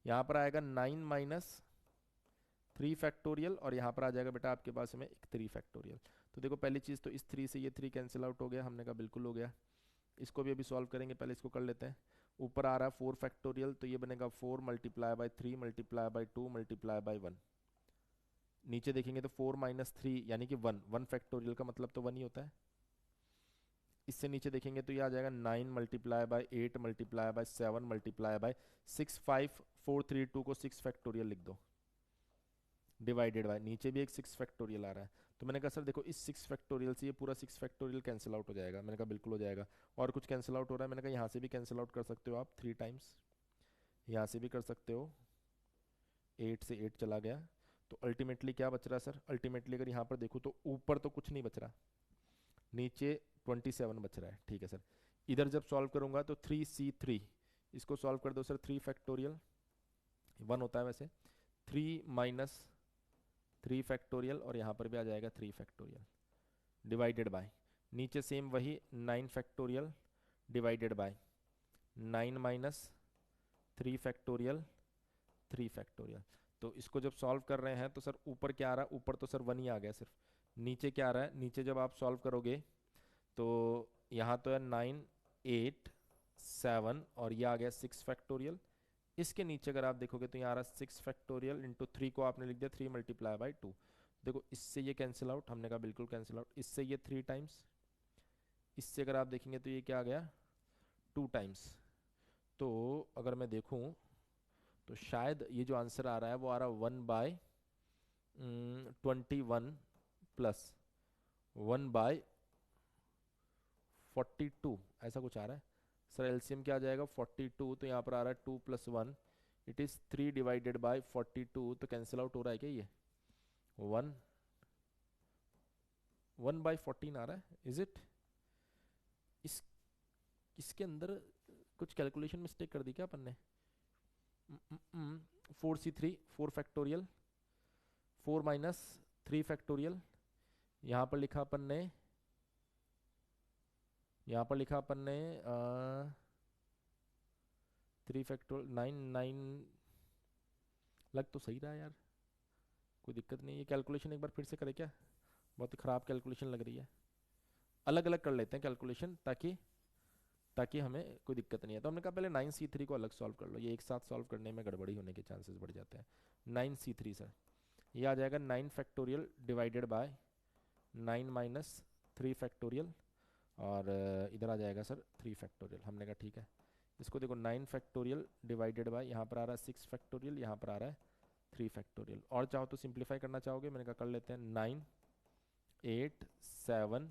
यहां पर आएगा 9 माइनस 3 फैक्टोरियल, और यहां पर आ जाएगा बेटा आपके पास में एक 3 फैक्टोरियल। तो देखो पहली चीज तो इस 3 से ये 3 कैंसिल आउट हो गया, हमने कहा बिल्कुल हो गया। इसको भी अभी सॉल्व करेंगे, पहले इसको कर लेते हैं। ऊपर आ रहा है 4 फैक्टोरियल, तो ये बनेगा 4 multiply by 3 multiply by 2 multiply by 1। नीचे देखेंगे तो 4 माइनस 3 यानी कि 1, 1 फैक्टोरियल का मतलब तो 1 ही होता है। इससे नीचे देखेंगे तो ये आ जाएगा 9 multiply by 8 multiply by 7 multiply by 6, 5 4 3 2 को 6 फैक्टोरियल लिख दो, डिवाइडेड बाय, नीचे भी एक 6 फैक्टोरियल आ रहा है। तो मैंने कहा सर देखो इस 6 फैक्टोरियल से ये पूरा 6 फैक्टोरियल कैंसिल आउट हो जाएगा, मैंने कहा बिल्कुल हो जाएगा। और कुछ कैंसिल आउट हो रहा है, मैंने कहा यहाँ से भी कैंसिल आउट कर सकते हो आप 3 टाइम्स, यहाँ से भी कर सकते हो, 8 से 8 चला गया। तो अल्टीमेटली क्या बच रहा है सर, अल्टीमेटली अगर यहाँ पर देखो तो ऊपर तो कुछ नहीं बच रहा, नीचे 27 बच रहा है। ठीक है सर, इधर जब सॉल्व करूंगा तो 3c3, इसको सॉल्व कर दो सर, 3 फैक्टोरियल 1 होता है वैसे, 3 माइनस 3 फैक्टोरियल, और यहाँ पर भी आ जाएगा 3 फैक्टोरियल, डिवाइडेड बाय, नीचे सेम वही 9 factorial divided bye 9 minus 3 factorial 3 factorial. तो इसको जब सॉल्व कर रहे हैं तो सर ऊपर क्या आ रहा है, ऊपर तो सर 1 ही आ गया सिर्फ। नीचे क्या आ रहा है, नीचे जब आप सॉल्व करोगे तो यहाँ तो है 9 8 7, और ये आ गया 6 फैक्टोरियल। इसके नीचे अगर आप देखोगे तो यहाँ आ रहा है 6 फैक्टोरियल इंटू 3 को आपने लिख दिया 3 मल्टीप्लाई बाई 2। देखो इससे ये कैंसिल आउट, हमने कहा बिल्कुल कैंसिल आउट। इससे ये 3 टाइम्स, इससे अगर आप देखेंगे तो ये क्या आ गया 2 टाइम्स। तो अगर मैं देखूं तो शायद ये जो आंसर आ रहा है वो आ रहा है 1/21 प्लस 1/42, ऐसा कुछ आ रहा है सर। एलसीएम क्या आ जाएगा 42, तो यहाँ पर आ रहा है 2 + 1, इट इज़ 3 डिवाइडेड बाई 42। तो कैंसिल आउट हो रहा है क्या ये 1/14 आ रहा है, इज इट? इस इसके अंदर कुछ कैलकुलेशन मिस्टेक कर दी क्या अपन ने? 4c3 4 फैक्टोरियल 4 माइनस 3 फैक्टोरियल, यहाँ पर लिखा अपन ने, यहाँ पर लिखा अपन ने 3 फैक्टोरियल 9 9, लग तो सही रहा है यार, कोई दिक्कत नहीं। ये कैलकुलेशन एक बार फिर से करें क्या, बहुत ही ख़राब कैलकुलेशन लग रही है। अलग अलग कर लेते हैं कैलकुलेशन, ताकि ताकि हमें कोई दिक्कत नहीं है। तो हमने कहा पहले 9c3 को अलग सॉल्व कर लो, ये एक साथ सॉल्व करने में गड़बड़ी होने के चांसेस बढ़ जाते हैं। 9c3 सर, ये आ जाएगा 9 factorial divided bye 9 minus 3 factorial, और इधर आ जाएगा सर 3 फैक्टोरियल। हमने कहा ठीक है। इसको देखो 9 फैक्टोरियल डिवाइडेड बाय, यहाँ पर आ रहा है 6 फैक्टोरियल, यहाँ पर आ रहा है 3 फैक्टोरियल। और चाहो तो सिंप्लीफाई करना चाहोगे, मैंने कहा कर लेते हैं। 9 8 7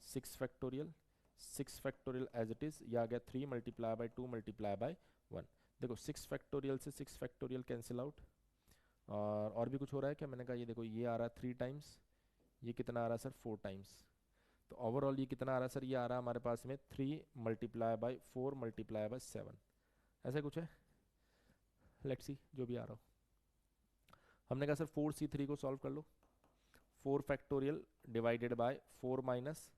6 factorial, 6 factorial as it is, यह आ गया 3 मल्टीप्लाई बाई 2 मल्टीप्लाई बाई 1। देखो 6 फैक्टोरियल से 6 फैक्टोरियल कैंसिल आउट। और भी कुछ हो रहा है क्या, मैंने कहा ये देखो ये आ रहा है 3 टाइम्स, ये कितना आ रहा है सर 4 टाइम्स। तो ओवरऑल ये कितना आ रहा है सर, ये आ रहा है हमारे पास में 3 मल्टीप्लाई बाई 4 मल्टीप्लाई बाई 7, ऐसा कुछ है। लेट्स सी जो भी आ रहा हो। हमने कहा सर 4c3 को सॉल्व कर लो, 4 factorial divided bye 4 minus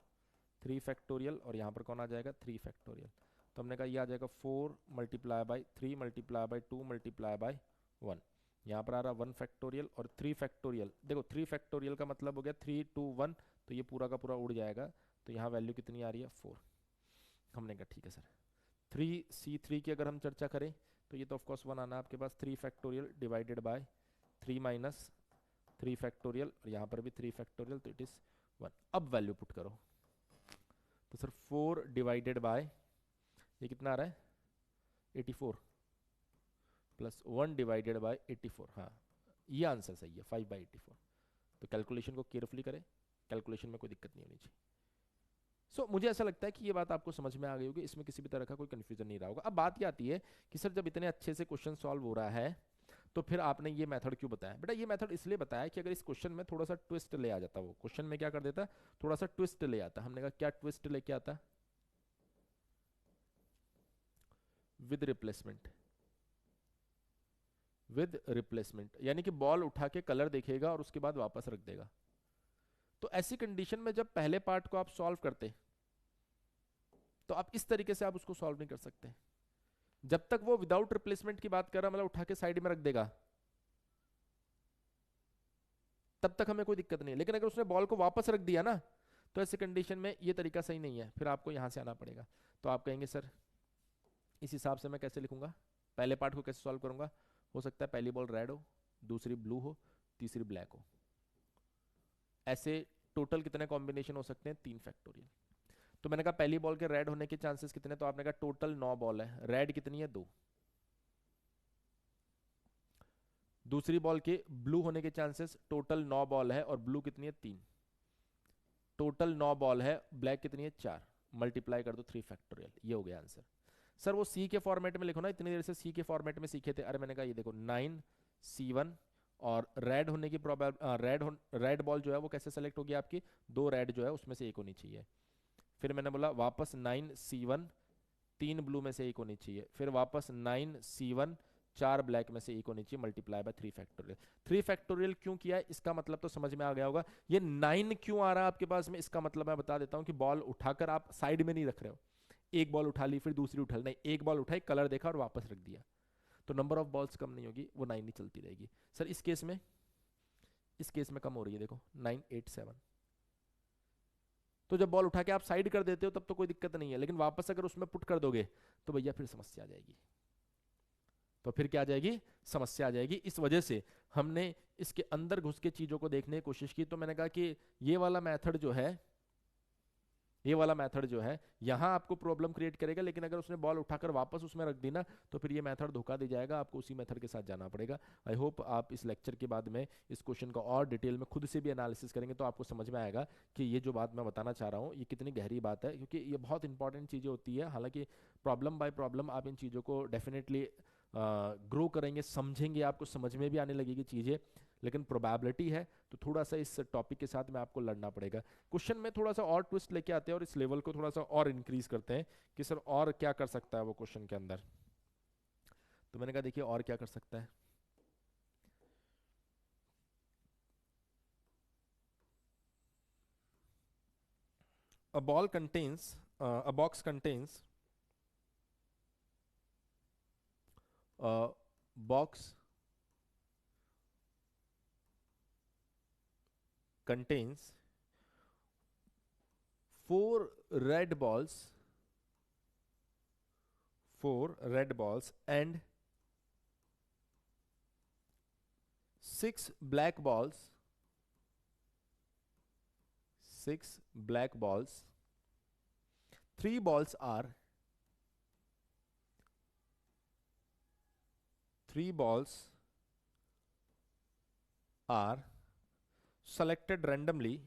3 factorial, और यहाँ पर कौन आ जाएगा 3 फैक्टोरियल। तो हमने कहा ये आ जाएगा 4 multiply by 3 multiply by 2 multiply by 1। यहाँ पर आ रहा 1 फैक्टोरियल और 3 फैक्टोरियल। देखो 3 फैक्टोरियल का मतलब हो गया 3 2 1, तो ये पूरा का पूरा उड़ जाएगा। तो यहाँ वैल्यू कितनी आ रही है 4। हमने कहा ठीक है सर। 3c3 की अगर हम चर्चा करें तो ये तो ऑफकोर्स 1 आना आपके पास, 3 factorial divided bye 3 minus 3 factorial, और यहाँ पर भी 3 फैक्टोरियल, तो इट इज़ 1। अब वैल्यू पुट करो तो सर 4 डिवाइडेड बाय ये कितना आ रहा है 84 प्लस 1 डिवाइडेड बाय 84, हाँ ये आंसर सही है 5/84। तो कैलकुलेशन को केयरफुली करें, कैलकुलेशन में कोई दिक्कत नहीं होनी चाहिए। मुझे ऐसा लगता है कि ये बात आपको समझ में आ गई होगी, इसमें किसी भी तरह का कोई कंफ्यूजन नहीं रहा होगा। अब बात क्या आती है कि सर जब इतने अच्छे से क्वेश्चन सॉल्व हो रहा है तो फिर आपने ये मेथड क्यों बताया? बेटा ये मेथड इसलिए बताया कि अगर इस क्वेश्चन में थोड़ा सा ट्विस्ट ले आ जाता, वो क्वेश्चन में क्या कर देता, थोड़ा सा ट्विस्ट ले आता। हमने कहा क्या ट्विस्ट लेके आता? With replacement. विद रिप्लेसमेंट यानी कि बॉल उठा के कलर देखेगा और उसके बाद वापस रख देगा। तो ऐसी कंडीशन में जब पहले पार्ट को आप सॉल्व करते तो आप इस तरीके से आप उसको सॉल्व नहीं कर सकते। जब तक वो विदाउट रिप्लेसमेंट की बात कर रहा, मतलब उठा के साइड में रख देगा, तब तक हमें कोई दिक्कत नहीं है। लेकिन अगर उसने बॉल को वापस रख दिया ना, तो ऐसे कंडीशन में ये तरीका सही नहीं है, फिर आपको यहां से आना पड़ेगा। तो आप कहेंगे सर इस हिसाब से मैं कैसे लिखूंगा, पहले पार्ट को कैसे सॉल्व करूंगा? हो सकता है पहली बॉल रेड हो, दूसरी ब्लू हो, तीसरी ब्लैक हो। ऐसे टोटल कितने कॉम्बिनेशन हो सकते हैं? 3 फैक्टोरियल। तो मैंने कहा पहली बॉल के रेड होने के चांसेस कितने, तो आपने कहा टोटल 9 बॉल है, रेड कितनी है? 2। दूसरी बॉल के ब्लू होने के चांसेस, टोटल 9 बॉल है और ब्लू कितनी है? 3। टोटल 9 बॉल है, ब्लैक कितनी है? 4। मल्टीप्लाई कर दो 3 फैक्टोरियल, ये हो गया आंसर। सर वो सी के फॉर्मेट में लिखो ना, इतनी देर से सी के फॉर्मेट में सीखे थे। अरे मैंने कहा ये देखो 9C1 और रेड होने की रेड बॉल जो है वो कैसे सेलेक्ट होगी आपकी? 2 रेड जो है उसमें से एक होनी चाहिए। फिर मैंने बोला वापस 9C1, 3 ब्लू में से एक होनी चाहिए। फिर वापस 9C1, 4 ब्लैक में से एक होनी चाहिए, मल्टीप्लाई बाय 3 फैक्टोरियल। 3 फैक्टोरियल क्यों किया है इसका मतलब तो समझ में आ गया होगा। ये 9 क्यों आ रहा है आपके पास में, इसका मतलब मैं बता देता हूं कि बॉल उठाकर आप साइड में नहीं रख रहे हो, एक बॉल उठा ली फिर दूसरी उठा ली, नहीं, एक बॉल उठाई, कलर देखा और वापस रख दिया। तो नंबर ऑफ बॉल्स कम नहीं होगी, वो 9 ही चलती रहेगी। सर इस केस में कम हो रही है, देखो 987। तो जब बॉल उठा के आप साइड कर देते हो तब तो कोई दिक्कत नहीं है, लेकिन वापस अगर उसमें पुट कर दोगे तो भैया फिर समस्या आ जाएगी। तो फिर क्या आ जाएगी? समस्या आ जाएगी। इस वजह से हमने इसके अंदर घुस के चीजों को देखने की कोशिश की। तो मैंने कहा कि ये वाला मेथड जो है यहां आपको प्रॉब्लम क्रिएट करेगा, लेकिन अगर उसने बॉल उठाकर वापस उसमें रख दी ना, तो फिर ये मेथड धोखा दे जाएगा, आपको उसी मेथड के साथ जाना पड़ेगा। आई होप आप इस लेक्चर के बाद में इस क्वेश्चन का और डिटेल में खुद से भी एनालिसिस करेंगे तो आपको समझ में आएगा कि ये जो बात मैं बताना चाह रहा हूँ ये कितनी गहरी बात है, क्योंकि ये बहुत इंपॉर्टेंट चीज़ें होती है। हालांकि प्रॉब्लम बाय प्रॉब्लम आप इन चीज़ों को डेफिनेटली ग्रो करेंगे, समझेंगे, आपको समझ में भी आने लगेगी चीज़ें, लेकिन प्रोबेबिलिटी है तो थोड़ा सा इस टॉपिक के साथ में आपको लड़ना पड़ेगा। क्वेश्चन में थोड़ा सा और ट्विस्ट लेके आते हैं और इस लेवल को थोड़ा सा और इंक्रीज करते हैं कि सर और क्या कर सकता है वो क्वेश्चन के अंदर। तो मैंने कहा देखिए और क्या कर सकता है। A ball contains, a box contains, a box contains 4 red balls, 4 red balls and 6 black balls, 6 black balls. 3 balls are, 3 balls are selected randomly,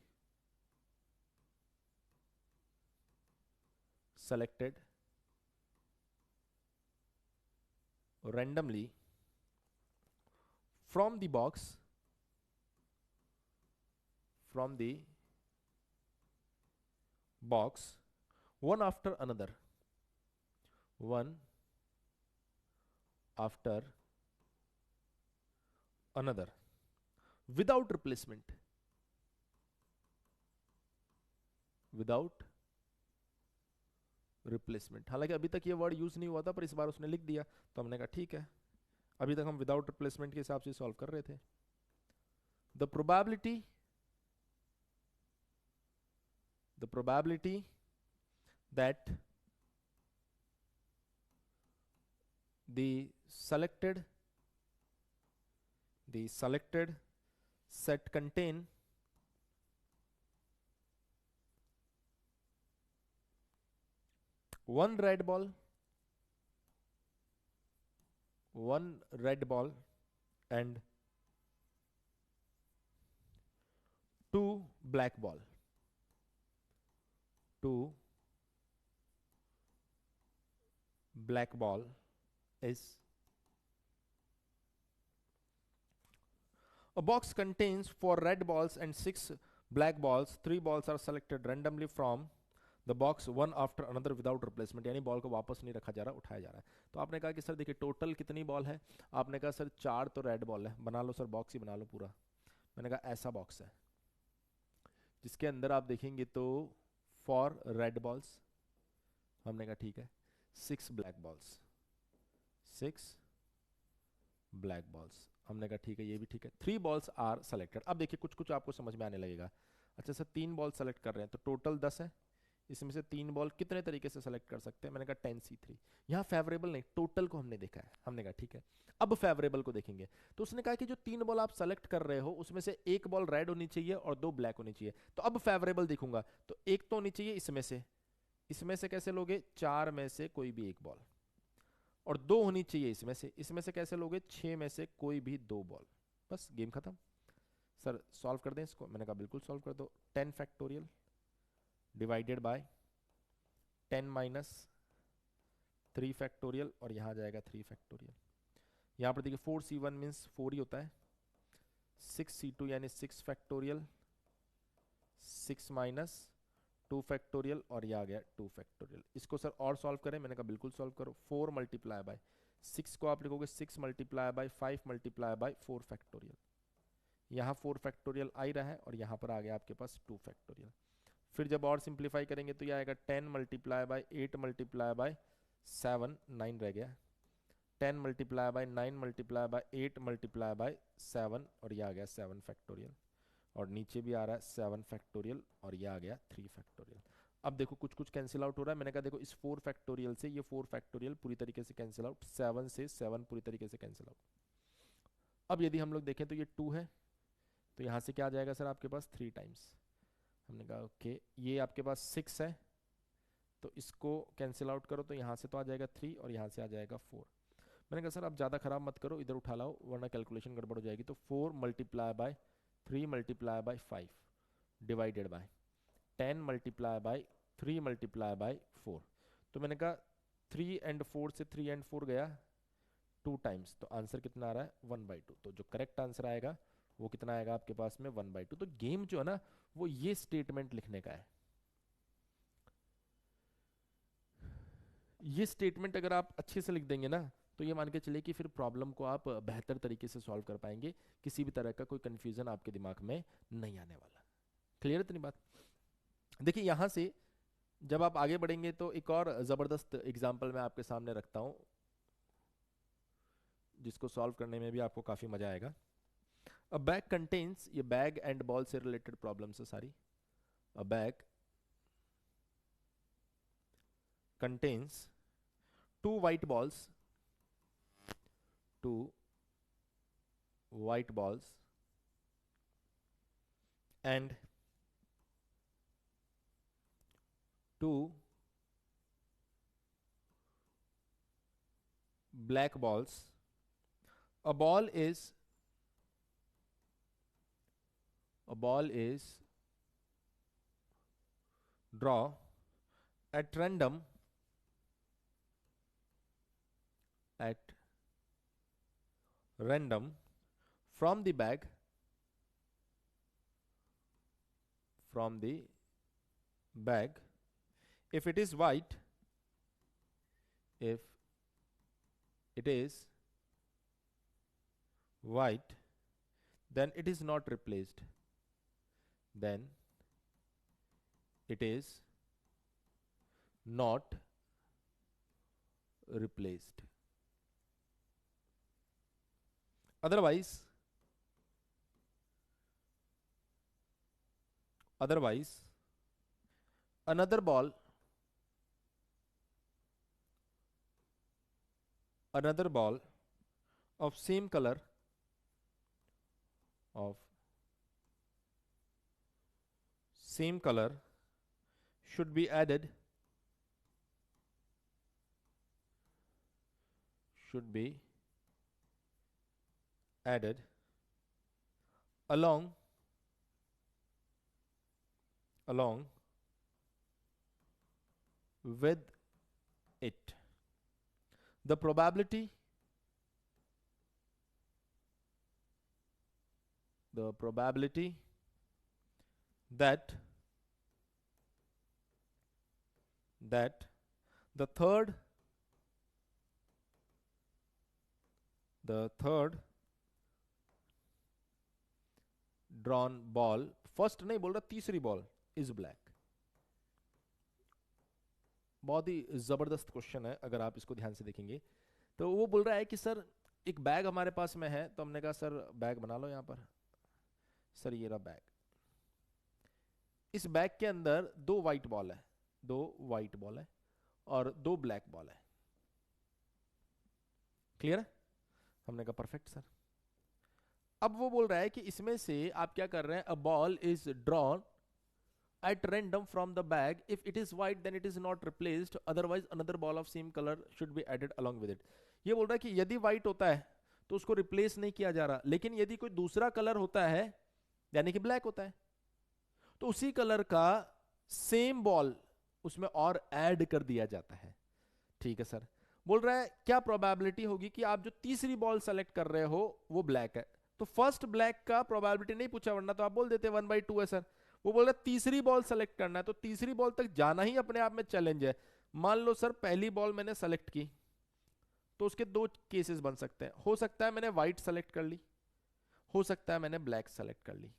selected randomly from the box, from the box, one after another, one after another, without replacement, without replacement. हालांकि अभी तक ये word use नहीं हुआ था पर इस बार उसने लिख दिया तो हमने कहा ठीक है, अभी तक हम विदाउट रिप्लेसमेंट के हिसाब से सॉल्व कर रहे थे। The probability that the selected set contain one red ball and 2 black ball, 2 black ball is a box contains 4 red balls and 6 black balls. 3 balls are selected randomly from the box one after another without replacement, यानी ball को वापस नहीं रखा जा रहा, उठाया जा रहा है। तो आपने कहा कि सर देखिए टोटल कितनी बॉल है, आपने कहा सर 4 तो रेड बॉल है, बना लो सर बॉक्स ही बना लो पूरा। मैंने कहा ऐसा बॉक्स है जिसके अंदर आप देखेंगे तो 4 रेड बॉल्स, हमने कहा ठीक है, 6 ब्लैक बॉल्स, 6 ब्लैक बॉल्स, हमने कहा ठीक है ये भी ठीक है। 3 बॉल्स आर सेलेक्टेड। अब देखिए कुछ कुछ आपको समझ में आने लगेगा। अच्छा सर 3 बॉल सेलेक्ट कर रहे हैं तो टोटल 10 है, इसमें से 3 बॉल कितने तरीके से सेलेक्ट कर सकते हैं, मैंने कहा 10c3। यहाँ फेवरेबल नहीं, टोटल को हमने देखा है, हमने कहा ठीक है। अब फेवरेबल को देखेंगे तो उसने कहा कि जो 3 बॉल आप सेलेक्ट कर रहे हो उसमें से 1 बॉल रेड होनी चाहिए और 2 ब्लैक होनी चाहिए। तो अब फेवरेबल देखूंगा तो 1 तो होनी चाहिए इसमें से कैसे लोगे, 4 में से कोई भी 1 बॉल, और 2 होनी चाहिए इसमें से कैसे लोगे, 6 में से कोई भी 2 बॉल। बस गेम खत्म। सर सॉल्व कर दें इसको, मैंने कहा बिल्कुल सॉल्व कर दो। 10 factorial divided bye 10 minus 3 factorial, और यहाँ जाएगा 3 फैक्टोरियल। यहाँ पर देखिए 4c1 मीन्स 4 ही होता है, 6c2 यानी 6 फैक्टोरियल, 6 माइनस 2 फैक्टोरियल, और ये आ गया 2 फैक्टोरियल। इसको सर और सॉल्व करें, मैंने कहा बिल्कुल सॉल्व करो। 4 मल्टीप्लाई बाय 6 को आप लिखोगे 6 multiply by 5 multiply by 4 factorial. यहाँ 4 फैक्टोरियल आ ही रहा है और यहाँ पर आ गया आपके पास 2 फैक्टोरियल। फिर जब और सिंप्लीफाई करेंगे तो ये आएगा 10 मल्टीप्लाई बाय 8 मल्टीप्लाई बाय 7, 9 रह गया, 10 multiply by 9 multiply by 8 multiply by 7, और ये आ गया 7 फैक्टोरियल, और नीचे भी आ रहा है 7 फैक्टोरियल, और ये आ गया 3 फैक्टोरियल। अब देखो कुछ कुछ कैंसिल आउट हो रहा है, मैंने कहा देखो इस 4 फैक्टोरियल से ये 4 फैक्टोरियल पूरी तरीके से कैंसिल आउट, 7 से 7 पूरी तरीके से कैंसिल आउट। अब यदि हम लोग देखें तो ये 2 है, तो यहाँ से क्या आ जाएगा सर आपके पास 3 टाइम्स। हमने कहा ओके, ये आपके पास 6 है तो इसको कैंसिल आउट करो, तो यहाँ से तो आ जाएगा 3 और यहाँ से आ जाएगा 4। मैंने कहा सर आप ज़्यादा ख़राब मत करो, इधर उठा लाओ वरना कैलकुलेशन गड़बड़ हो जाएगी। तो 4 multiply by 3 multiply by 5 divided by 10 multiply by 3 multiply by 4। तो मैंने कहा 3 एंड 4 से 3 एंड 4 गया 2 टाइम्स, तो आंसर कितना आ रहा है 1/2। तो जो करेक्ट आंसर आएगा वो कितना आएगा आपके पास में 1/2। तो गेम जो है ना वो ये स्टेटमेंट लिखने का है। ये स्टेटमेंट अगर आप अच्छे से लिख देंगे ना तो ये मान के चलिए कि फिर प्रॉब्लम को आप बेहतर तरीके से सॉल्व कर पाएंगे, किसी भी तरह का कोई कंफ्यूजन आपके दिमाग में नहीं आने वाला। क्लियर इतनी बात। देखिए यहां से जब आप आगे बढ़ेंगे तो एक और जबरदस्त एग्जाम्पल मैं आपके सामने रखता हूं जिसको सॉल्व करने में भी आपको काफी मजा आएगा। अ बैग कंटेन्स, ये बैग एंड बॉल से रिलेटेड प्रॉब्लम्स है सारी। अ bag contains 2 white balls, 2 white balls and 2 black balls. A ball is draw at random from the bag if it is white, then it is not replaced, then it is not replaced. Otherwise another ball of same color should be added along along with it. The probability that the third drawn ball, first नहीं बोल रहा, तीसरी ball is black. बहुत ही जबरदस्त question है अगर आप इसको ध्यान से देखेंगे। तो वो बोल रहा है कि सर एक बैग हमारे पास में है, तो हमने कहा सर बैग बना लो यहां पर। सर ये रहा बैग, इस बैग के अंदर दो वाइट बॉल है और दो ब्लैक बॉल है। क्लियर है? हमने कहा परफेक्ट सर। अब वो बोल रहा है कि इसमें से आप क्या कर रहे हैं, a ball is drawn at random from the bag. If it is white then it is not replaced, otherwise another ball of same color should be added along with it. ये बोल रहा है कि यदि white होता है तो उसको रिप्लेस नहीं किया जा रहा, लेकिन यदि कोई दूसरा कलर होता है यानी कि ब्लैक होता है तो उसी कलर का सेम बॉल उसमें और ऐड कर दिया जाता है। ठीक है सर। बोल रहा है क्या प्रोबेबिलिटी होगी कि आप जो तीसरी बॉल सेलेक्ट कर रहे हो वो ब्लैक है। तो फर्स्ट ब्लैक का प्रोबेबिलिटी नहीं पूछा, वरना तो आप बोल देते 1/2 है सर। वो बोल रहा है तीसरी बॉल सेलेक्ट करना है, तो तीसरी बॉल तक जाना ही अपने आप में चैलेंज है। मान लो सर पहली बॉल मैंने सेलेक्ट की, तो उसके दो केसेस बन सकते हैं। हो सकता है मैंने व्हाइट सेलेक्ट कर ली, हो सकता है मैंने ब्लैक सेलेक्ट कर ली।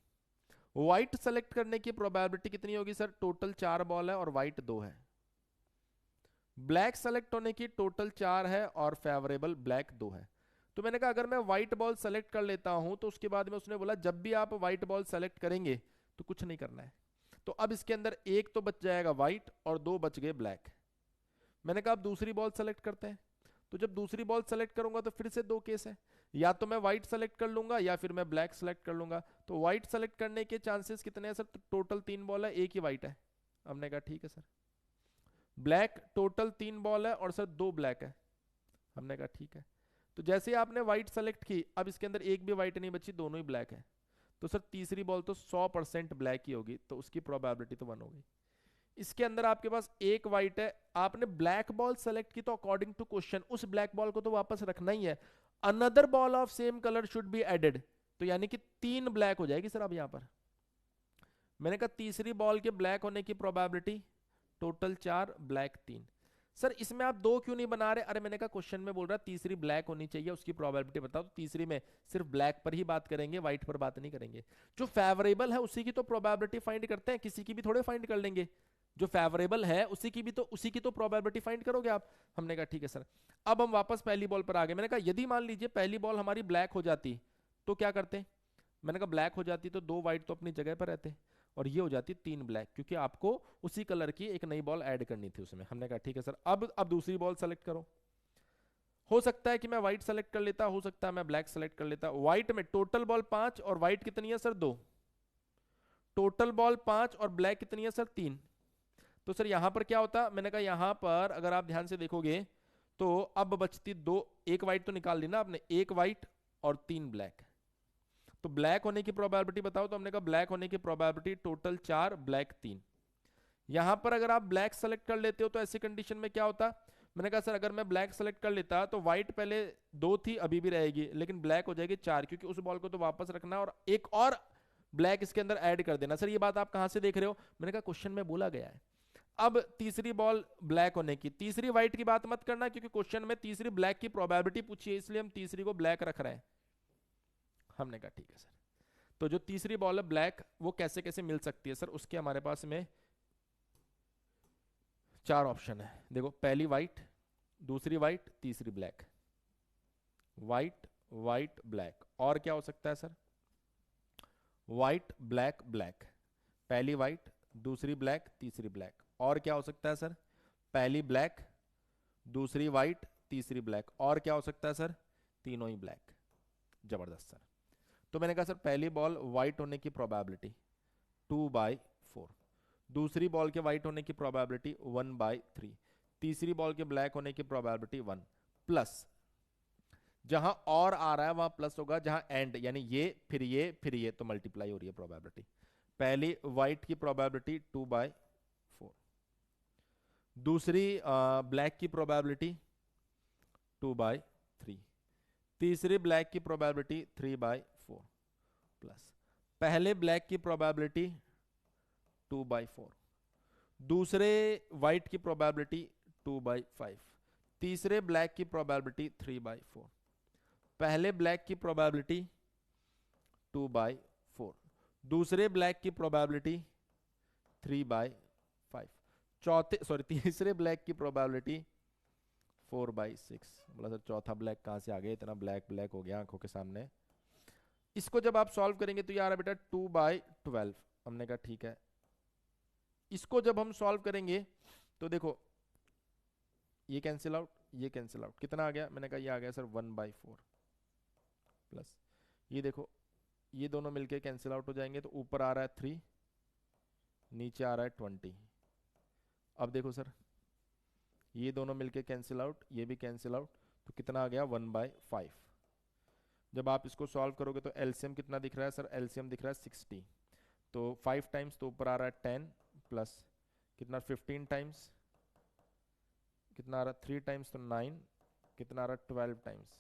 व्हाइट सेलेक्ट करने की प्रोबेबिलिटी कितनी होगी सर? टोटल 4 बॉल है और व्हाइट 2 है। ब्लैक सेलेक्ट होने की टोटल 4 है और फेवरेबल ब्लैक 2 है। तो मैंने कहा अगर मैं व्हाइट बॉल सेलेक्ट कर लेता हूं, तो उसके बाद में उसने बोला जब भी आप व्हाइट बॉल सेलेक्ट करेंगे तो कुछ नहीं करना है। तो अब इसके अंदर एक तो बच जाएगा व्हाइट और 2 बच गए ब्लैक। मैंने कहा अब दूसरी बॉल सेलेक्ट करते हैं। तो जब दूसरी बॉल सेलेक्ट करूंगा तो फिर से 2 केस है, या तो मैं व्हाइट सेलेक्ट कर लूंगा या फिर मैं ब्लैक सेलेक्ट कर लूंगा। तो व्हाइट सेलेक्ट करने के चांसेस कितने हैं सर? टोटल 3 बॉल है, एक ही व्हाइट है। हमने कहा ठीक है सर। ब्लैक टोटल 3 बॉल है और सर 2 ब्लैक है। हमने कहा ठीक है। तो जैसे आपने व्हाइट सेलेक्ट की, अब इसके अंदर एक भी व्हाइट नहीं बची, दोनों ही ब्लैक है। तो सर तीसरी बॉल तो 100% ब्लैक ही होगी, तो उसकी प्रोबेबिलिटी तो 1 होगी। इसके अंदर आपके पास एक व्हाइट है, आपने ब्लैक बॉल सेलेक्ट की, तो अकॉर्डिंग टू क्वेश्चन उस ब्लैक बॉल को तो वापस रखना ही है। Another ball of same colour should be added, तो यानी कि 3 ब्लैक हो जाएगी सर। अब यहां पर मैंने कहा तीसरी बॉल के ब्लैक होने की प्रोबेबिलिटी टोटल 4, ब्लैक 3। सर इसमें आप 2 क्यों नहीं बना रहे? अरे मैंने कहा क्वेश्चन में बोल रहा तीसरी ब्लैक होनी चाहिए, उसकी प्रोबेबिलिटी बताओ। तो तीसरी में सिर्फ ब्लैक पर ही बात करेंगे, व्हाइट पर बात नहीं करेंगे। जो फेवरेबल है उसी की तो प्रोबेबिलिटी फाइंड करते हैं, किसी की भी थोड़े फाइंड कर लेंगे। जो फेवरेबल है उसी की तो प्रोबेबिलिटी फाइंड करोगे आप। हमने कहा ठीक है सर। अब हम वापस पहली बॉल पर आ गए। मैंने कहा यदि मान लीजिए पहली बॉल हमारी ब्लैक हो जाती तो क्या करते? मैंने कहा ब्लैक हो जाती तो 2 व्हाइट तो अपनी जगह पर रहते और ये हो जाती 3 ब्लैक, क्योंकि आपको उसी कलर की एक नई बॉल ऐड करनी थी उसमें। हमने कहा ठीक है सर। अब दूसरी बॉल सेलेक्ट करो। हो सकता है कि मैं व्हाइट सेलेक्ट कर लेता, हो सकता है मैं ब्लैक सेलेक्ट कर लेता। व्हाइट में टोटल बॉल 5 और व्हाइट कितनी है सर? 2। टोटल बॉल 5 और ब्लैक कितनी है सर? 3। तो सर यहां पर क्या होता? मैंने कहा यहां पर अगर आप ध्यान से देखोगे तो अब बचती 2, एक व्हाइट तो निकाल ली ना आपने, एक व्हाइट और 3 ब्लैक। तो ब्लैक होने की प्रोबेबिलिटी बताओ। तो हमने कहा ब्लैक होने की प्रोबेबिलिटी टोटल 4, ब्लैक 3। यहां पर अगर आप ब्लैक सेलेक्ट कर लेते हो तो ऐसी कंडीशन में क्या होता? मैंने कहा सर अगर मैं ब्लैक सेलेक्ट कर लेता तो व्हाइट पहले 2 थी, अभी भी रहेगी, लेकिन ब्लैक हो जाएगी 4, क्योंकि उस बॉल को तो वापस रखना और एक और ब्लैक इसके अंदर ऐड कर देना। सर ये बात आप कहां से देख रहे हो? मैंने कहा क्वेश्चन में बोला गया है। अब तीसरी बॉल ब्लैक होने की, तीसरी व्हाइट की बात मत करना, क्योंकि क्वेश्चन में तीसरी ब्लैक की प्रोबेबिलिटी पूछी है, इसलिए हम तीसरी को ब्लैक रख रहे हैं। हमने कहा ठीक है सर। तो जो तीसरी बॉल है ब्लैक, वो कैसे कैसे मिल सकती है सर? उसके हमारे पास में 4 ऑप्शन है। देखो पहली व्हाइट, दूसरी व्हाइट, तीसरी ब्लैक। व्हाइट व्हाइट ब्लैक, और क्या हो सकता है सर? White black black. पहली व्हाइट, दूसरी ब्लैक, तीसरी ब्लैक। और क्या हो सकता है सर? पहली ब्लैक, दूसरी व्हाइट, तीसरी ब्लैक। और क्या हो सकता है सर? तीनों ही ब्लैक। जबरदस्त सर। तो मैंने कहा सर पहली बॉल व्हाइट होने की प्रोबेबिलिटी 2/4, दूसरी बॉल के व्हाइट होने की प्रोबेबिलिटी 1/3, तीसरी बॉल के ब्लैक होने की प्रोबेबिलिटी 1, प्लस जहां और आ रहा है वहां प्लस होगा, जहां एंड यानी ये फिर ये फिर ये, तो मल्टीप्लाई हो रही है प्रोबेबिलिटी। पहली व्हाइट की प्रोबेबिलिटी 2/4, दूसरी ब्लैक की प्रोबेबिलिटी 2/3, तीसरी ब्लैक की प्रोबेबिलिटी 3/4 प्लस पहले ब्लैक की प्रोबेबिलिटी 2/4, दूसरे व्हाइट की प्रोबेबिलिटी 2/5, तीसरे ब्लैक की प्रोबेबिलिटी 3/4, पहले ब्लैक की प्रोबेबिलिटी 2/4, दूसरे ब्लैक की प्रोबेबिलिटी 3/5, तीसरे ब्लैक की प्रोबेबिलिटी 4/6। बोला सर चौथा ब्लैक कहां से आ गया, इतना ब्लैक ब्लैक हो गया आंखों के सामने। इसको जब आप सॉल्व करेंगे तो यार बेटा 2/12, हमने कहा ठीक है। इसको जब हम सॉल्व करेंगे तो देखो ये कैंसिल आउट, ये कैंसिल आउट, कितना आ गया, मैंने कहा ये आ गया सर 1/4 प्लस ये देखो ये दोनों मिलके कैंसिल आउट हो जाएंगे, तो ऊपर आ रहा है 3, नीचे आ रहा है 20। अब देखो सर ये दोनों मिलके कैंसिल आउट, ये भी कैंसिल आउट, तो कितना आ गया 1/5। जब आप इसको सॉल्व करोगे तो एलसीएम कितना दिख रहा है सर, एलसीएम दिख रहा है 60, तो 5 टाइम्स तो ऊपर आ रहा है 10 प्लस कितना 15 टाइम्स, कितना आ रहा है 3 टाइम्स तो 9, कितना आ रहा है 12 टाइम्स।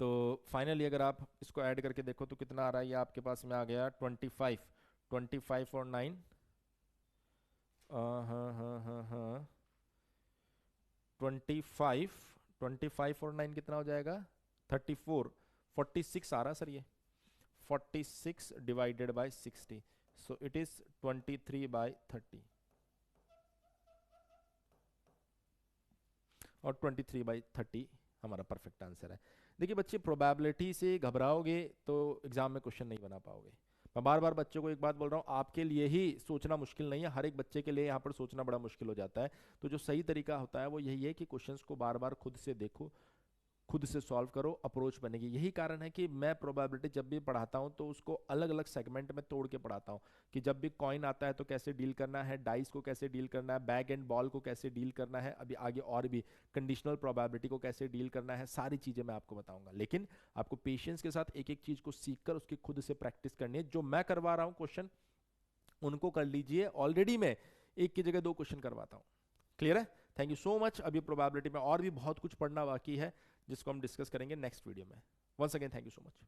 तो फाइनली अगर आप इसको ऐड करके देखो तो कितना आ रहा है, ये आपके पास में आ गया 25, 25 और 9, हाँ 25 और 9 कितना हो जाएगा 34, 46 आ रहा सर, ये 46 divided by 60, so it is 23/30 और 23/30 हमारा परफेक्ट आंसर है। देखिए बच्चे प्रोबेबिलिटी से घबराओगे तो एग्जाम में क्वेश्चन नहीं बना पाओगे। मैं बार बार बच्चों को एक बात बोल रहा हूँ, आपके लिए ही सोचना मुश्किल नहीं है, हर एक बच्चे के लिए यहाँ पर सोचना बड़ा मुश्किल हो जाता है। तो जो सही तरीका होता है वो यही है कि क्वेश्चंस को बार बार खुद से देखो, खुद से सॉल्व करो, अप्रोच बनेगी। यही कारण है कि मैं प्रोबेबिलिटी जब भी पढ़ाता हूं तो उसको अलग अलग सेगमेंट में तोड़ के पढ़ाता हूं, कि जब भी कॉइन आता है तो कैसे डील करना है, डाइस को कैसे डील करना है, बैग एंड बॉल को कैसे डील करना है, अभी आगे और भी कंडीशनल प्रोबेबिलिटी को कैसे डील करना है, सारी चीजें मैं आपको बताऊंगा। लेकिन आपको पेशेंस के साथ एक एक चीज को सीखकर उसकी खुद से प्रैक्टिस करनी है। जो मैं करवा रहा हूँ क्वेश्चन उनको कर लीजिए, ऑलरेडी मैं एक की जगह 2 क्वेश्चन करवाता हूँ। क्लियर है? Thank you so much. अभी प्रोबेबिलिटी में और भी बहुत कुछ पढ़ना बाकी है जिसको हम डिस्कस करेंगे नेक्स्ट वीडियो में। Once again thank you so much.